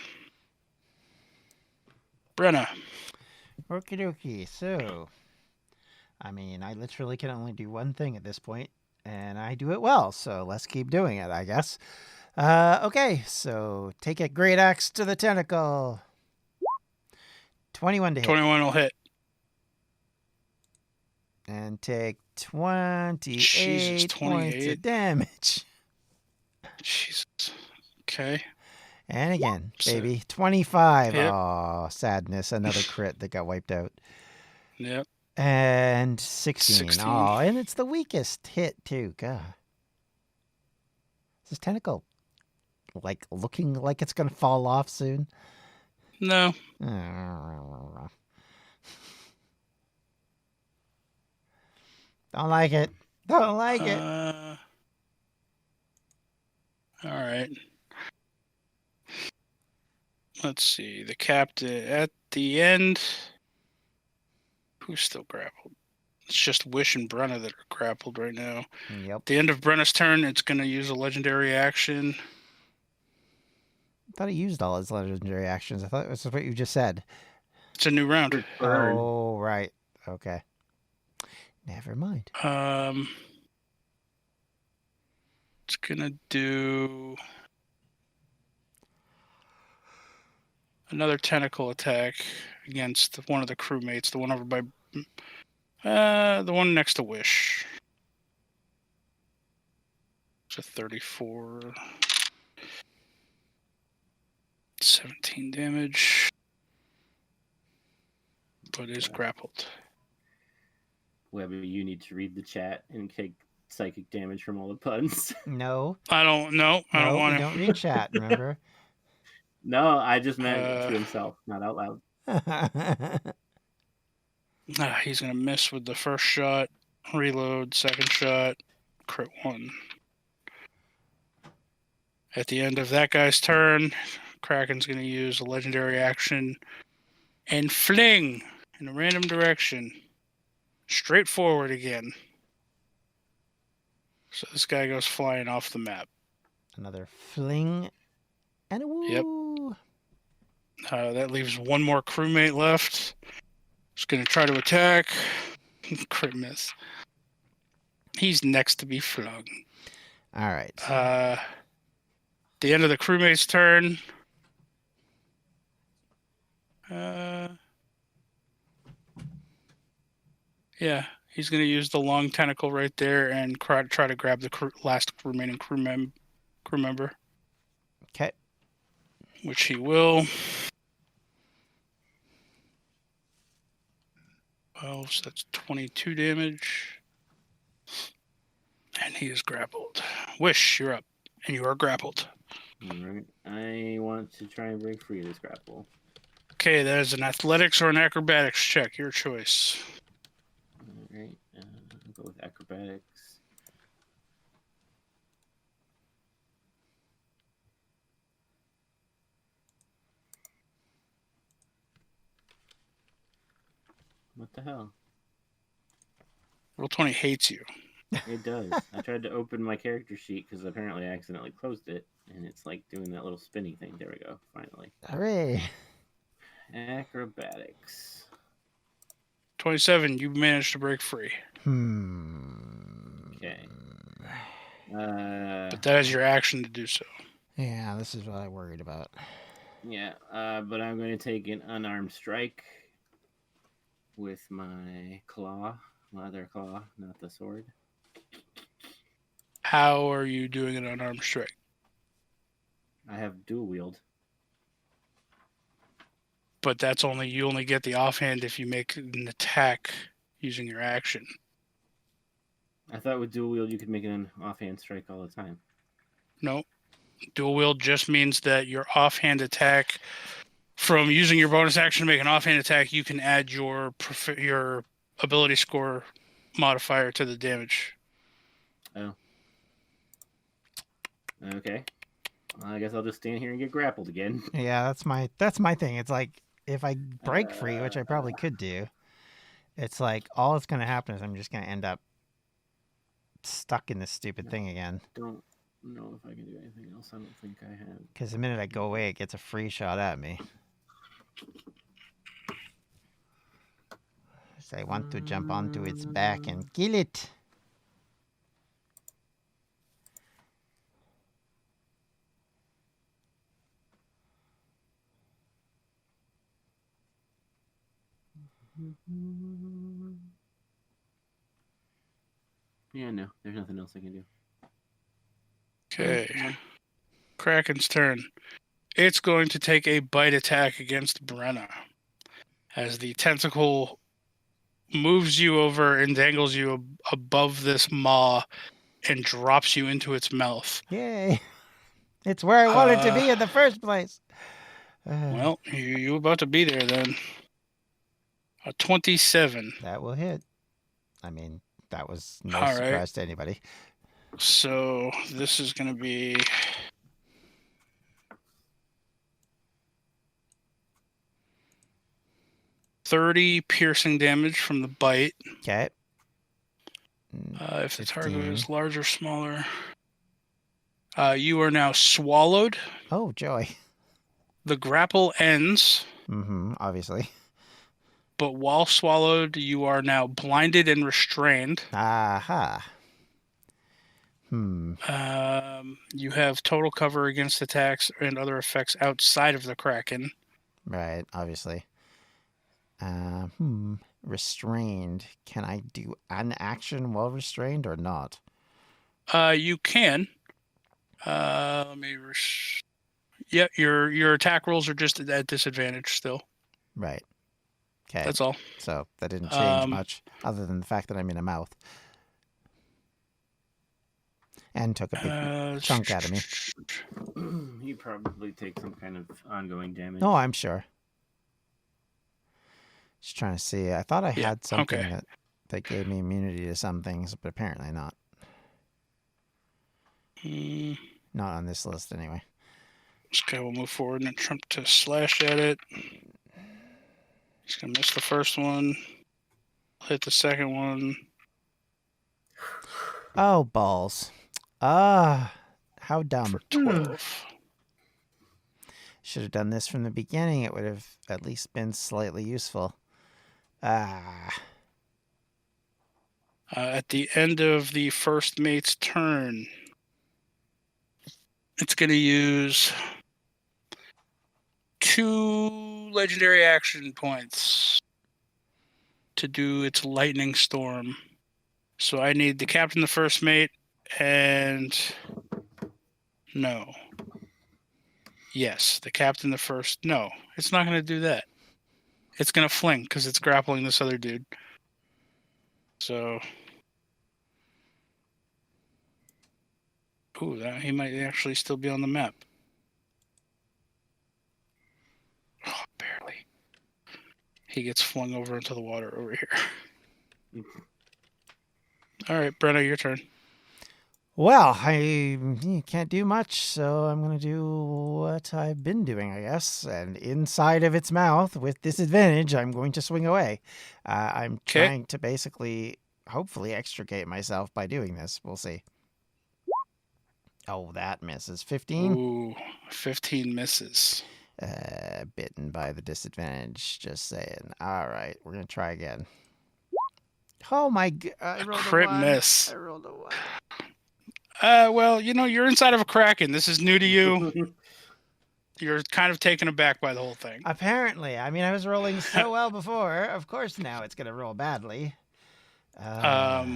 Brenna. Okie dokie. So, I mean, I literally can only do one thing at this point, and I do it well. So let's keep doing it, I guess. Okay, so take a great axe to the tentacle. 21 to hit. 21 will hit. And take 28 Jesus, points 28. of damage. Jesus. Okay. And again, So- baby, 25. Yep. Oh, sadness. Another crit that got wiped out. Yep. And 16. 16. Oh, and it's the weakest hit, too. God. Is this tentacle, like, looking like it's going to fall off soon? No. Don't like it. Don't like it. All right. Let's see. The captain at the end. Who's still grappled? It's just Wish and Brenna that are grappled right now. Yep. At the end of Brenna's turn, it's going to use a legendary action. I thought he used all his legendary actions. I thought it was what you just said. It's a new round. Burn. Oh, right. Okay. Never mind. It's gonna do another tentacle attack against one of the crewmates, the one over by the one next to Wish. It's a 34. 17 damage. But is grappled. Webby, you need to read the chat and take psychic damage from all the puns. No. I don't know. I don't No, want we don't read chat, remember? No, I just meant to himself, not out loud. He's going to miss with the first shot. Reload, second shot. Crit 1. At the end of that guy's turn, Kraken's going to use a legendary action and fling in a random direction. Straight forward again. So this guy goes flying off the map. Another fling and a woo. Yep. That leaves one more crewmate left. He's going to try to attack. Crit miss. He's next to be flung. All right. The end of the crewmate's turn. Yeah, he's going to use the long tentacle right there and try to grab the last remaining crew member. Okay. Which he will. 12, so that's 22 damage. And he is grappled. Wish, you're up. And you are grappled. Alright. I want to try and break free of this grapple. Okay, that is an athletics or an acrobatics check. Your choice. Alright. I'll go with acrobatics. What the hell? Roll20 hates you. It does. I tried to open my character sheet because apparently I accidentally closed it, and it's like doing that little spinning thing. There we go. Finally. Hooray! Acrobatics. 27, you managed to break free. Okay. But that is your action to do so. Yeah, this is what I worried about. Yeah, but I'm going to take an unarmed strike with my claw, my other claw, not the sword. How are you doing an unarmed strike? I have dual wield. But that's you only get the offhand if you make an attack using your action. I thought with dual wield you could make an offhand strike all the time. No. Dual wield just means that your offhand attack, from using your bonus action to make an offhand attack, you can add your ability score modifier to the damage. Oh. Okay. Well, I guess I'll just stand here and get grappled again. Yeah, that's my thing. It's like if I break free, which I probably could do, it's like all that's gonna happen is I'm just gonna end up stuck in this stupid thing again. Don't know if I can do anything else. I don't think I have. Because the minute I go away, it gets a free shot at me. So I want to jump onto its back and kill it. Yeah, no, there's nothing else I can do. Okay. Kraken's turn. It's going to take a bite attack against Brenna. As the tentacle moves you over and dangles you above this maw and drops you into its mouth. Yay! It's where I wanted to be in the first place. Well, you about to be there then. A 27. That will hit. I mean, that was no All surprise right. to anybody. So this is going to be 30 piercing damage from the bite. Okay. If the target 15. is large or smaller. You are now swallowed. Oh, joy. The grapple ends. Mm-hmm, obviously. But while swallowed, you are now blinded and restrained. Aha. You have total cover against attacks and other effects outside of the Kraken. Right, obviously. Restrained. Can I do an action while restrained or not? You can. Let me. Yeah, your attack rolls are just at disadvantage still. Right. Okay. That's all. So that didn't change much, other than the fact that I'm in a mouth. And took a big chunk out of me. You probably take some kind of ongoing damage. Oh, I'm sure. Just trying to see. I thought I had something that gave me immunity to some things, but apparently not. Not on this list, anyway. This guy will move forward and attempt to slash at it. He's going to miss the first one. Hit the second one. Oh, balls. How dumb. For 12. Should have done this from the beginning. It would have at least been slightly useful. At the end of the first mate's turn, it's going to use 2 legendary action points to do its lightning storm. So I need the captain, the first mate, and no. Yes, the captain, the first. No, it's not going to do that. It's going to fling because it's grappling this other dude. So, ooh, he might actually still be on the map. Oh, barely. He gets flung over into the water over here. All right, Brenna, your turn. Well, I can't do much, so I'm going to do what I've been doing, I guess. And inside of its mouth, with disadvantage, I'm going to swing away. I'm Okay. trying to basically, hopefully, extricate myself by doing this. We'll see. Oh, that misses. 15? Ooh, 15 misses. Bitten by the disadvantage, just saying. All right, we're going to try again. Oh my god, I rolled a Crit 1. miss. I rolled a 1. Well, you're inside of a kraken. This is new to you. You're kind of taken aback by the whole thing. Apparently. I mean, I was rolling so well before. Of course now it's going to roll badly. At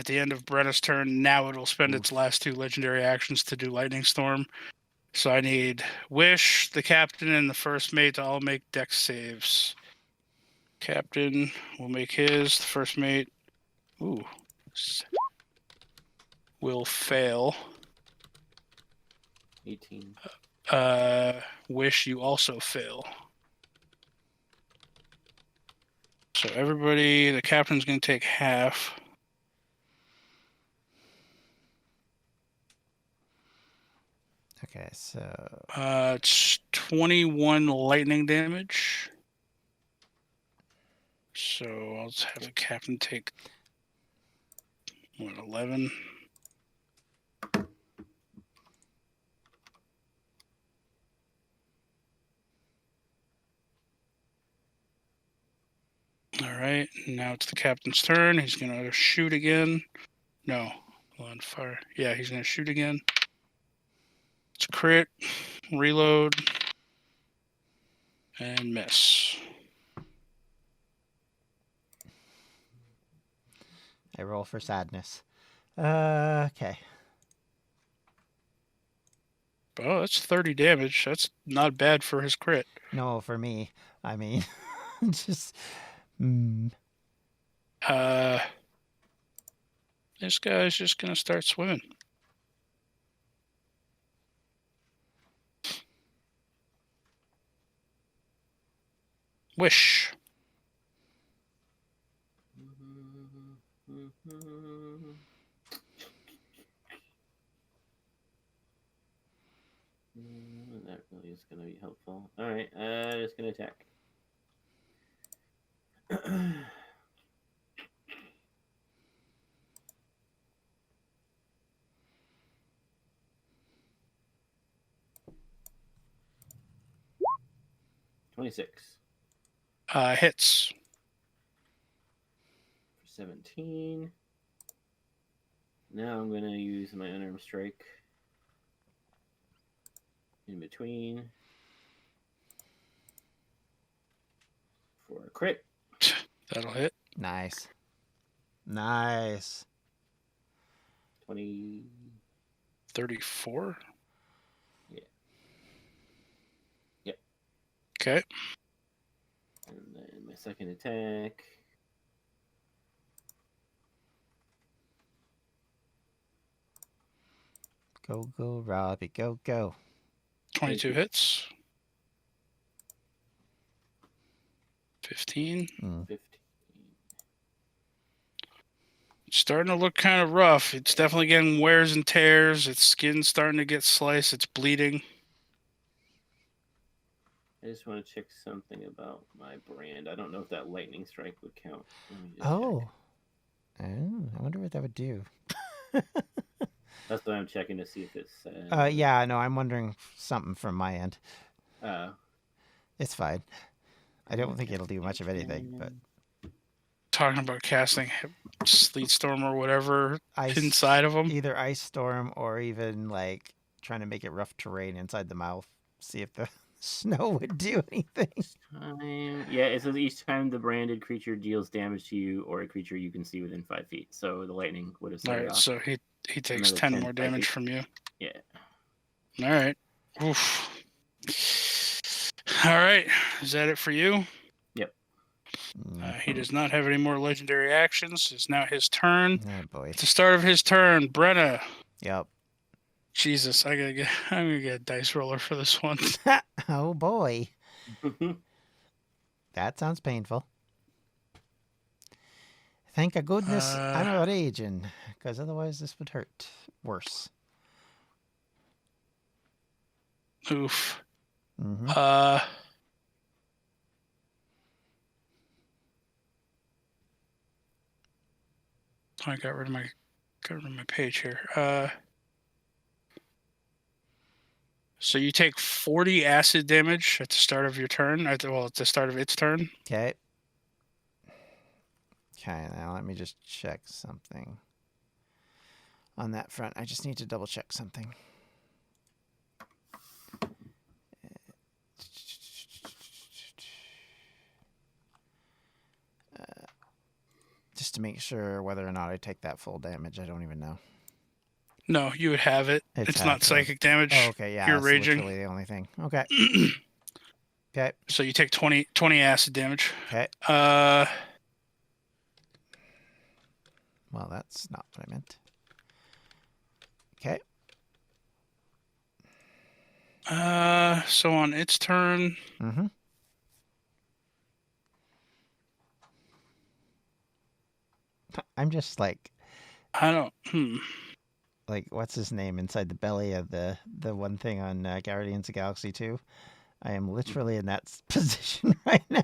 the end of Brenna's turn, now it'll spend its last 2 legendary actions to do Lightning Storm. So I need Wish, the captain, and the first mate to all make dex saves. Captain will make his. The first mate, will fail. 18. Wish, you also fail. So everybody, the captain's going to take half. Okay, so It's 21 lightning damage. So I'll just have the captain take 11. All right, now it's the captain's turn. He's going to shoot again. No, on fire. Yeah, he's going to shoot again. It's crit, reload, and miss. I roll for sadness. Okay. Oh, that's 30 damage. That's not bad for his crit. No, for me. I mean, just. This guy's just going to start swimming. Wish. That really is going to be helpful. All right, just going to attack. 26. Hits. For 17. Now I'm going to use my unarmed strike. In between. For a crit. That'll hit. Nice. Nice. 20. 34. Yeah. Yep. Okay. And then my second attack. Go, go, Robbie. Go, go. 22 hits. 15. 15. It's starting to look kind of rough. It's definitely getting wears and tears. Its skin's starting to get sliced. It's bleeding. I just want to check something about my brand. I don't know if that lightning strike would count. Oh. I wonder what that would do. That's what I'm checking to see if it's. Yeah, no, I'm wondering something from my end. It's fine. I don't think it'll do much of anything, but Talking about casting Sleet Storm or whatever inside of them. Either Ice Storm or even like trying to make it rough terrain inside the mouth. See if the snow would do anything. Yeah, it says each time the branded creature deals damage to you or a creature you can see within 5 feet. So the lightning would have started off. So he takes 10 more damage from you. Yeah. All right. Oof. All right. Is that it for you? Yep. He does not have any more legendary actions. It's now his turn. Oh boy. At the start of his turn, Brenna. Yep. Jesus, I'm gonna get a dice roller for this one. Oh boy. That sounds painful. Thank goodness I'm a raging, because otherwise this would hurt worse. Oof. Mm-hmm. I got rid of my page here. So you take 40 acid damage at the start of your turn. At the start of its turn. Okay. Okay, now let me just check something. On that front, I just need to double check something. Just to make sure whether or not I take that full damage, I don't even know. No, you would have it. It's not psychic damage. Oh, okay, yeah. You're that's raging. literally the only thing. Okay. Okay. So you take 20 acid damage. Okay. Well, that's not what I meant. Okay. So on its turn. Mm-hmm. I'm just like. I don't. Like, what's his name inside the belly of the one thing on Guardians of Galaxy 2? I am literally in that position right now.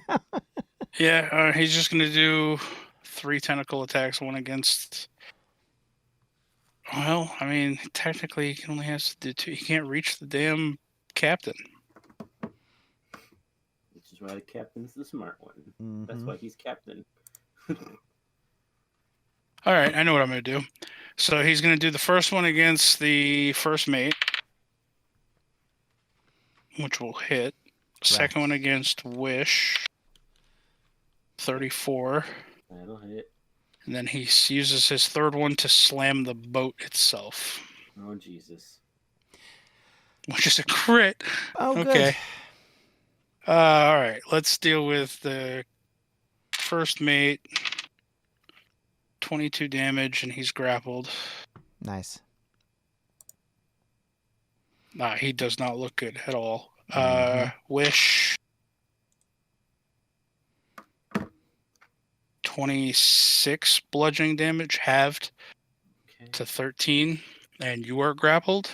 Yeah, he's just gonna do 3 tentacle attacks, one against. Well, I mean, technically, he only has to do 2. He can't reach the damn captain. Which is why the captain's the smart one. Mm-hmm. That's why he's captain. All right, I know what I'm going to do. So he's going to do the first one against the first mate, which will hit. Second one against Wish, 34. That'll hit. And then he uses his third one to slam the boat itself. Oh, Jesus. Which is a crit. Oh, good. Okay. All right, let's deal with the first mate. 22 damage, and he's grappled. Nice. Nah, he does not look good at all. Mhm. Wish. 26 bludgeoning damage, halved to 13, and you are grappled.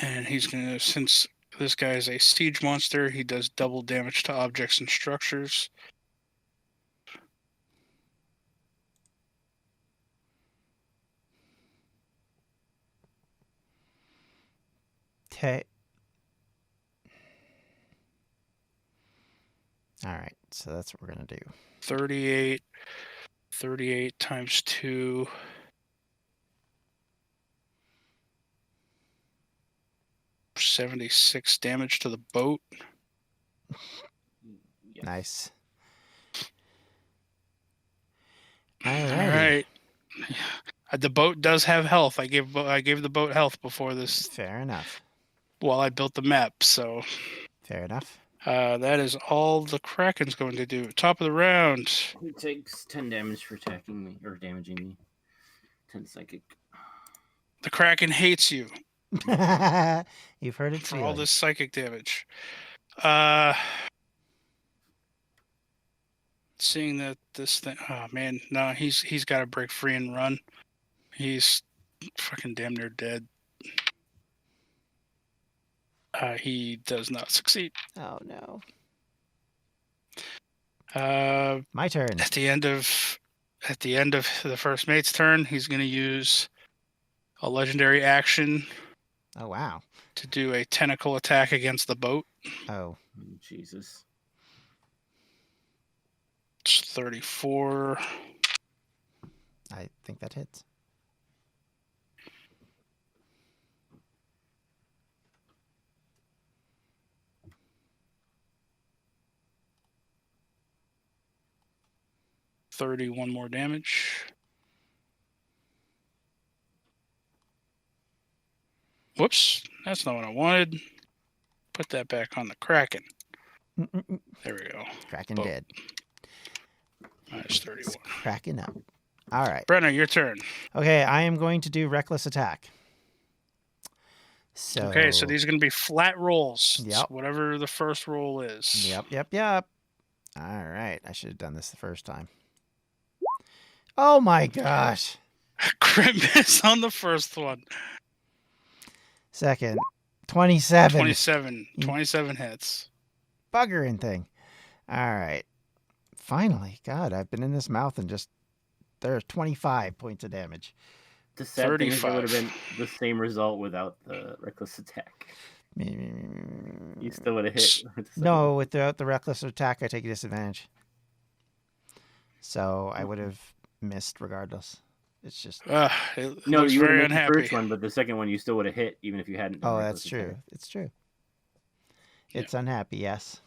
And he's gonna, since this guy is a siege monster, he does double damage to objects and structures. Okay. All right, so that's what we're going to do. 38 times 2. 76 damage to the boat. Yes. Nice. All Alrighty. right. The boat does have health. I gave the boat health before this. Fair enough. While I built the map, so. Fair enough. That is all the Kraken's going to do. Top of the round. He takes 10 damage for attacking me, or damaging me. 10 psychic. The Kraken hates you. You've heard it for all this psychic damage. Seeing that this thing, oh man, no, he's got to break free and run. He's fucking damn near dead. He does not succeed. Oh no. My turn. At the end of the first mate's turn, he's going to use a legendary action. Oh wow. To do a tentacle attack against the boat. Oh. Jesus. It's 34. I think that hits. $31 more damage. Whoops, that's not what I wanted. Put that back on the Kraken. There we go. Kraken dead. Minus 31. It's cracking up. All right. Brenna, your turn. Okay, I am going to do reckless attack. So. Okay, so these are going to be flat rolls. Yep. So whatever the first roll is. Yep. All right. I should have done this the first time. Oh my gosh. Crit miss on the first one. Second. 27. 27. 27 hits. Buggering thing. All right. Finally. God, I've been in this mouth and just... There's 25 points of damage. The sad thing is it 35. would have been the same result without the reckless attack. You still would have hit. with the second No, one. without the reckless attack, I take a disadvantage. So I would have missed regardless. It's just... It No, looks you would have very missed the unhappy. first one, but the second one you still would have hit even if you hadn't done Oh, reckless that's true. attack. It's true. It's unhappy, yes.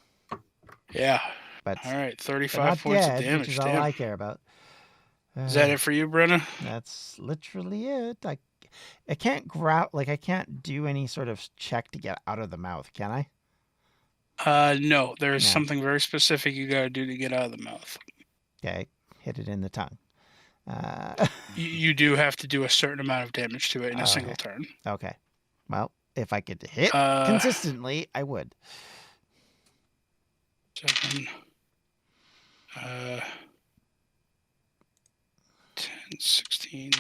Yeah. But All right, they're 35 not points dead, of damage. which is all Damn. I care about. Is that it for you, Brenna? That's literally it. I can't growl, like I can't do any sort of check to get out of the mouth, can I? No. There's No. something very specific you got to do to get out of the mouth. Okay, hit it in the tongue. You do have to do a certain amount of damage to it in a single Okay. turn. Okay. Well, if I could hit Uh, consistently, I would. 7. 10, 16.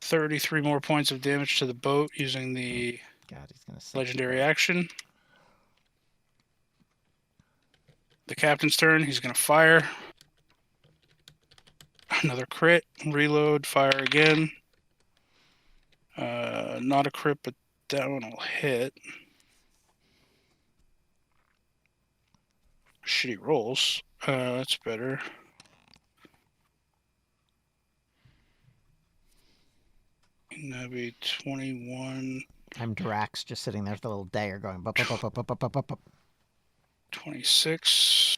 33 more points of damage to the boat using the God, he's gonna sink. legendary action. The captain's turn. He's going to fire. Another crit. Reload. Fire again. Not a crit, but that one will hit. Shitty rolls. That's better. And that'd be 21, I'm Drax, just sitting there with a little dagger going. Bup, bup, bup, bup, bup, bup, bup, bup. 26.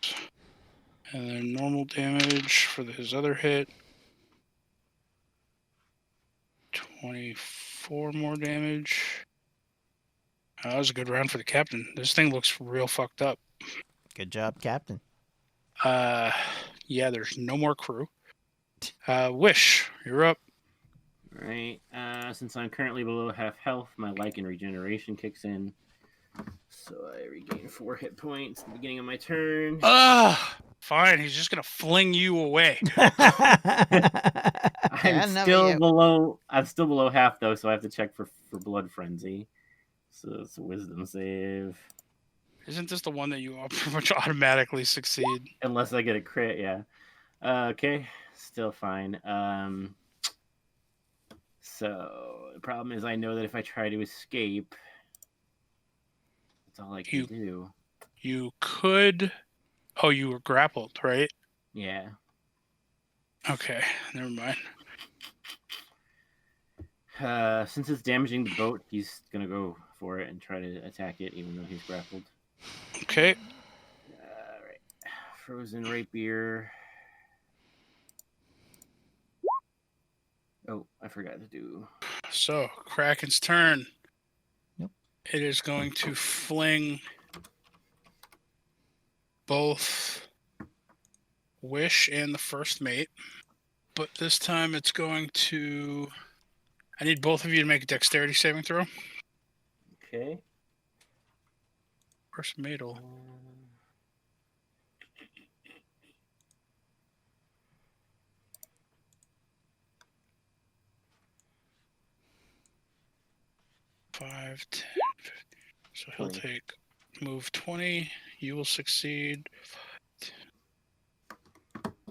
And then normal damage for his other hit. 24 more damage. That was a good round for the captain. This thing looks real fucked up. Good job, Captain. Yeah, there's no more crew. Wish, you're up. Right. Since I'm currently below half health, my Lycan regeneration kicks in. So I regain 4 hit points at the beginning of my turn. Fine. He's just gonna fling you away. I'm still below half though, so I have to check for blood frenzy. So it's a wisdom save. Isn't this the one that you pretty much automatically succeed? Unless I get a crit, yeah. Okay, still fine. So the problem is I know that if I try to escape, that's all I can do. You could... Oh, you were grappled, right? Yeah. Okay, never mind. Since it's damaging the boat, he's gonna go for it and try to attack it, even though he's grappled. Okay. Right. Frozen rapier. Oh, I forgot to do. So, Kraken's turn. Yep. It is going to fling both Wish and the first mate. But this time it's going to... I need both of you to make a dexterity saving throw. Okay. First mate will... 5, 10, 15. So he'll 20. take move 20. You will succeed.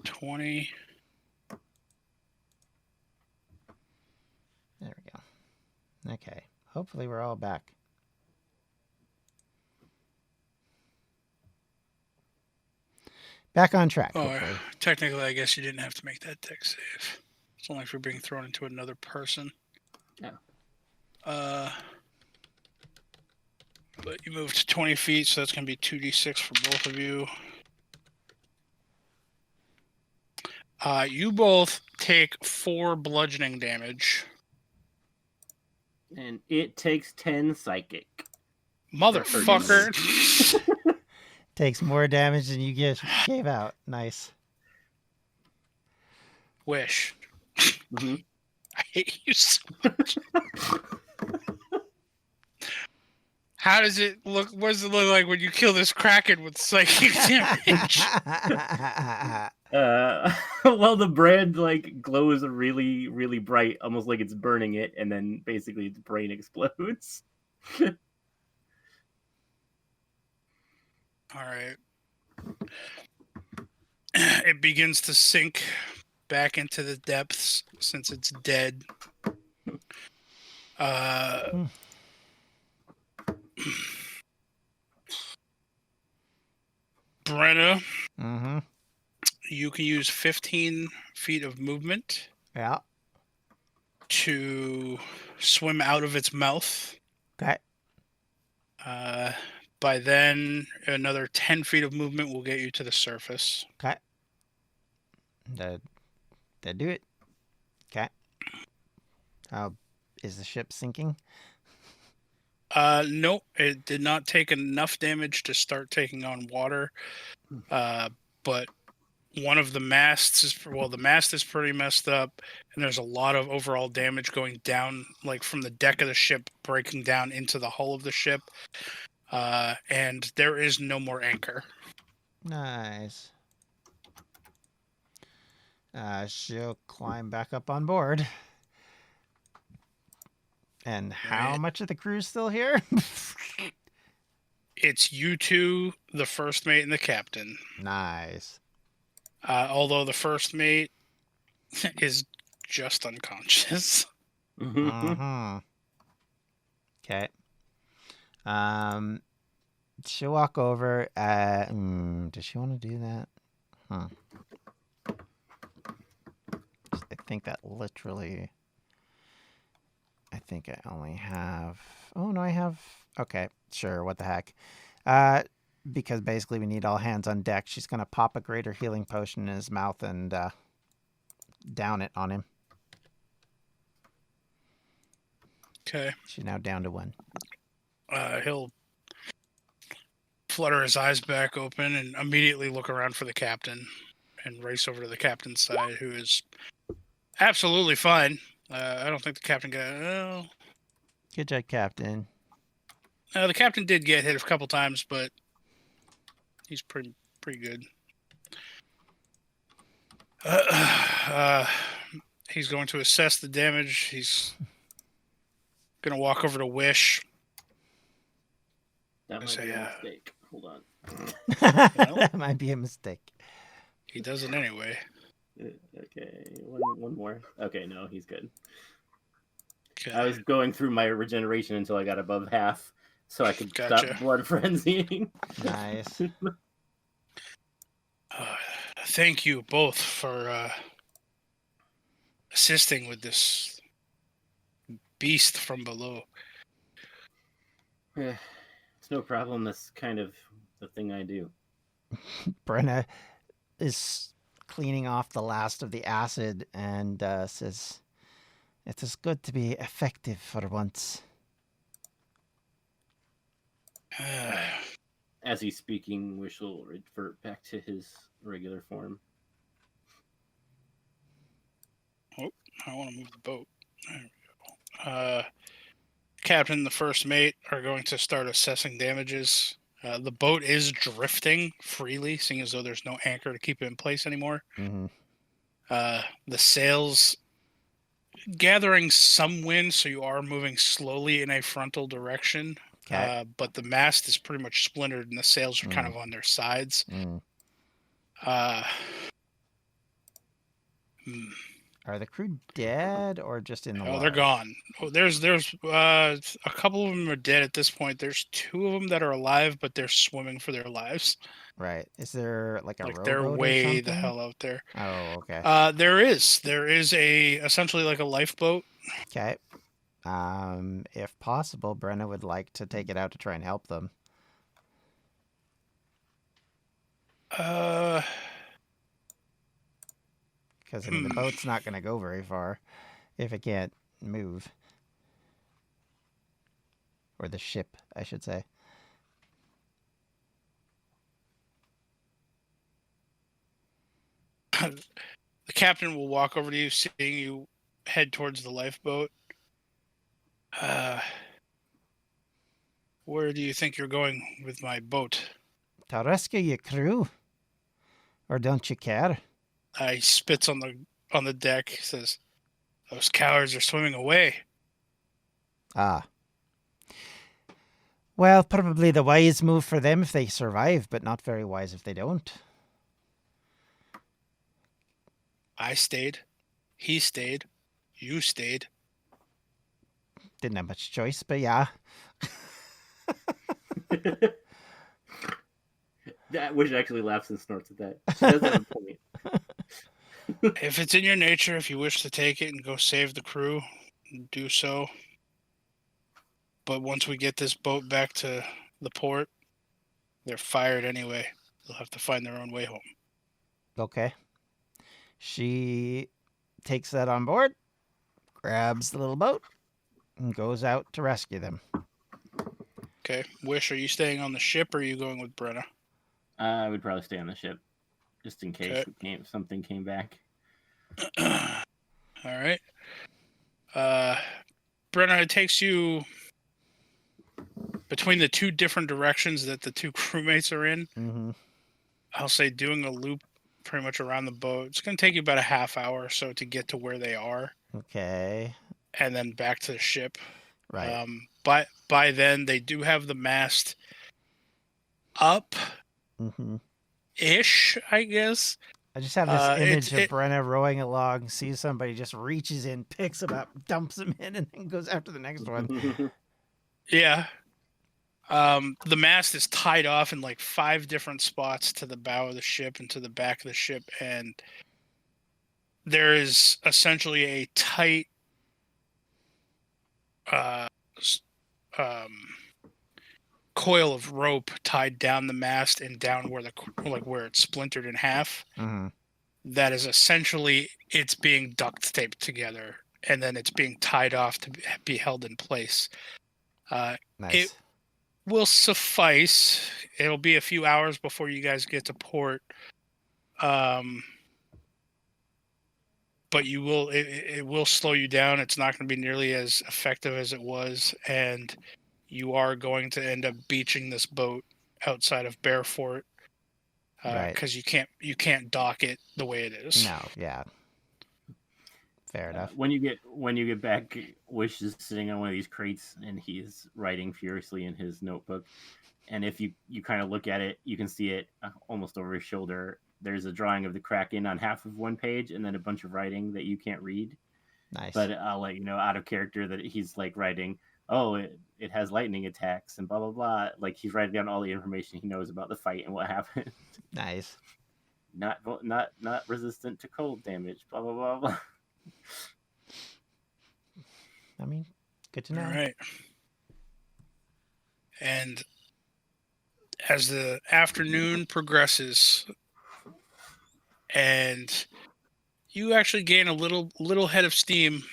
20. There we go. Okay. Hopefully we're all back. Back on track. Oh, Hopefully. technically, I guess you didn't have to make that dex save. It's only if you're being thrown into another person. Yeah. But you moved 20 feet, so that's going to be 2d6 for both of you. You both take 4 bludgeoning damage. And it takes 10 psychic. Motherfucker. Takes more damage than you gave out. Nice. Wish. Mm-hmm. I hate you so much. How does it look? What does it look like when you kill this kraken with psychic damage? Well, the brand like glows really, really bright, almost like it's burning it, and then basically its brain explodes. All right. It begins to sink back into the depths since it's dead. Brenna, Mm-hmm. you can use 15 feet of movement Yeah. to swim out of its mouth. Okay. By then, another 10 feet of movement will get you to the surface. Okay. That do it. Okay. How is the ship sinking? Nope, it did not take enough damage to start taking on water. But one of the masts the mast is pretty messed up, and there's a lot of overall damage going down, like from the deck of the ship, breaking down into the hull of the ship. And there is no more anchor. Nice. She'll climb back up on board. And how Right. much of the crew's still here? It's you two, the first mate, and the captain. Nice. Although the first mate is just unconscious. Mm-hmm. Okay. She'll walk over. Does she want to do that? Huh. I think that literally. I think I only have. Oh no, I have. Okay, sure. What the heck? Because basically we need all hands on deck. She's gonna pop a greater healing potion in his mouth and down it on him. Okay. She's now down to 1. He'll flutter his eyes back open and immediately look around for the captain and race over to the captain's side, who is absolutely fine. I don't think the captain got. Oh, Good job, Captain. the captain did get hit a couple times, but he's pretty good. He's going to assess the damage. He's going to walk over to Wish. That might Say, be a mistake. Hold on. That might be a mistake. He does it anyway. Okay, one more. Okay, no, he's good. Okay. I was going through my regeneration until I got above half, so I could Gotcha. stop blood frenzying. Nice. Thank you both for assisting with this beast from below. It's no problem. That's kind of the thing I do. Brenna is cleaning off the last of the acid and says, "It is good to be effective for once." As he's speaking, Wish will revert back to his regular form. Oh, I want to move the boat. There we go. Captain and the first mate are going to start assessing damages. The boat is drifting freely, seeing as though there's no anchor to keep it in place anymore. Mm-hmm. The sails gathering some wind, so you are moving slowly in a frontal direction. Okay. But the mast is pretty much splintered, and the sails are kind of on their sides. Are the crew dead or just in the water? They're gone. Oh, there's a couple of them are dead at this point. There's 2 of them that are alive, but they're swimming for their lives. Right. Is there like a They're rowboat or way something? the hell out there. Oh, okay. There is essentially like a lifeboat. Okay. If possible, Brenna would like to take it out to try and help them. Because the boat's not going to go very far if it can't move. Or the ship, I should say. The captain will walk over to you, seeing you head towards the lifeboat. Where do you think you're going with my boat? To rescue your crew. Or don't you care? He spits on the deck. He says, "Those cowards are swimming away." Ah. Well, probably the wise move for them if they survive, but not very wise if they don't. I stayed. He stayed. You stayed. Didn't have much choice, but yeah. That Wish actually laughs and snorts at that. She does have a point. If it's in your nature, if you wish to take it and go save the crew, do so. But once we get this boat back to the port, they're fired anyway. They'll have to find their own way home. Okay. She takes that on board, grabs the little boat, and goes out to rescue them. Okay. Wish, are you staying on the ship or are you going with Brenna? I would probably stay on the ship, just in case something came back. All right. Brenna, it takes you between the two different directions that the two crewmates are in. Mm-hmm. I'll say doing a loop pretty much around the boat. It's going to take you about a half hour or so to get to where they are. Okay. And then back to the ship. Right. By then, they do have the mast up Mm-hmm. ish, I guess. I just have this image of Brenna rowing along, sees somebody, just reaches in, picks him up, dumps him in, and then goes after the next one. Yeah. The mast is tied off in like 5 different spots to the bow of the ship and to the back of the ship, and there is essentially a tight coil of rope tied down the mast and down where it's splintered in half. Mm-hmm. That is essentially it's being duct taped together, and then it's being tied off to be held in place. Nice. It will suffice. It'll be a few hours before you guys get to port. But it will slow you down. It's not going to be nearly as effective as it was, and you are going to end up beaching this boat outside of Bearfort because you can't dock it the way it is. No, yeah. Fair enough. When you get back, Wish is sitting on one of these crates and he's writing furiously in his notebook. And if you kind of look at it, you can see it almost over his shoulder. There's a drawing of the Kraken on half of one page, and then a bunch of writing that you can't read. Nice. But I'll let you know out of character that he's like writing, oh, it has lightning attacks and blah blah blah. Like he's writing down all the information he knows about the fight and what happened. Nice. Not resistant to cold damage. Blah blah blah blah. I mean, good to know. All right. And as the afternoon progresses, and you actually gain a little head of steam,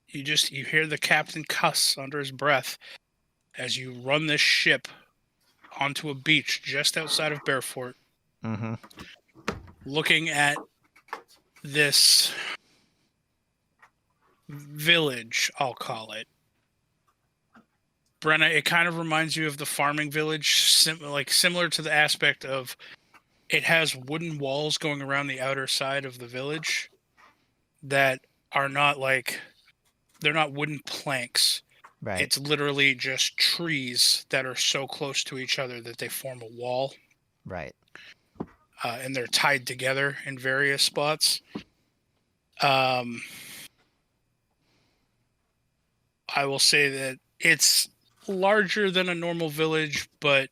you hear the captain cuss under his breath as you run this ship onto a beach just outside of Bearfort, Mm-hmm. looking at this village, I'll call it. Brenna, it kind of reminds you of the farming village, similar to the aspect of it has wooden walls going around the outer side of the village that are not they're not wooden planks. Right. It's literally just trees that are so close to each other that they form a wall. Right. And they're tied together in various spots. I will say that it's larger than a normal village, but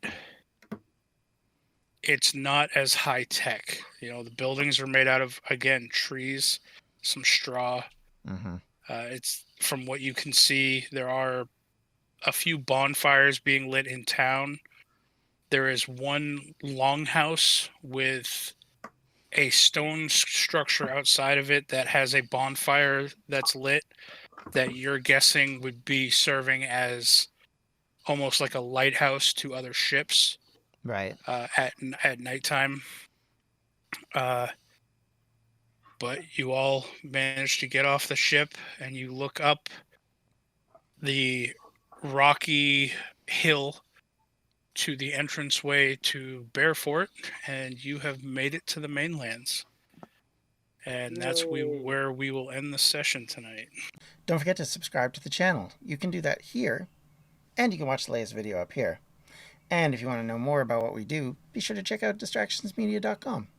it's not as high tech. The buildings are made out of, again, trees, some straw. Mm-hmm. It's from what you can see, there are a few bonfires being lit in town. There is one longhouse with a stone structure outside of it that has a bonfire that's lit that you're guessing would be serving as almost like a lighthouse to other ships. Right. At nighttime. But you all managed to get off the ship and you look up the rocky hill to the entranceway to Bearfort, and you have made it to the mainlands. And that's where we will end the session tonight. Don't forget to subscribe to the channel. You can do that here, and you can watch the latest video up here. And if you want to know more about what we do, be sure to check out distractionsmedia.com.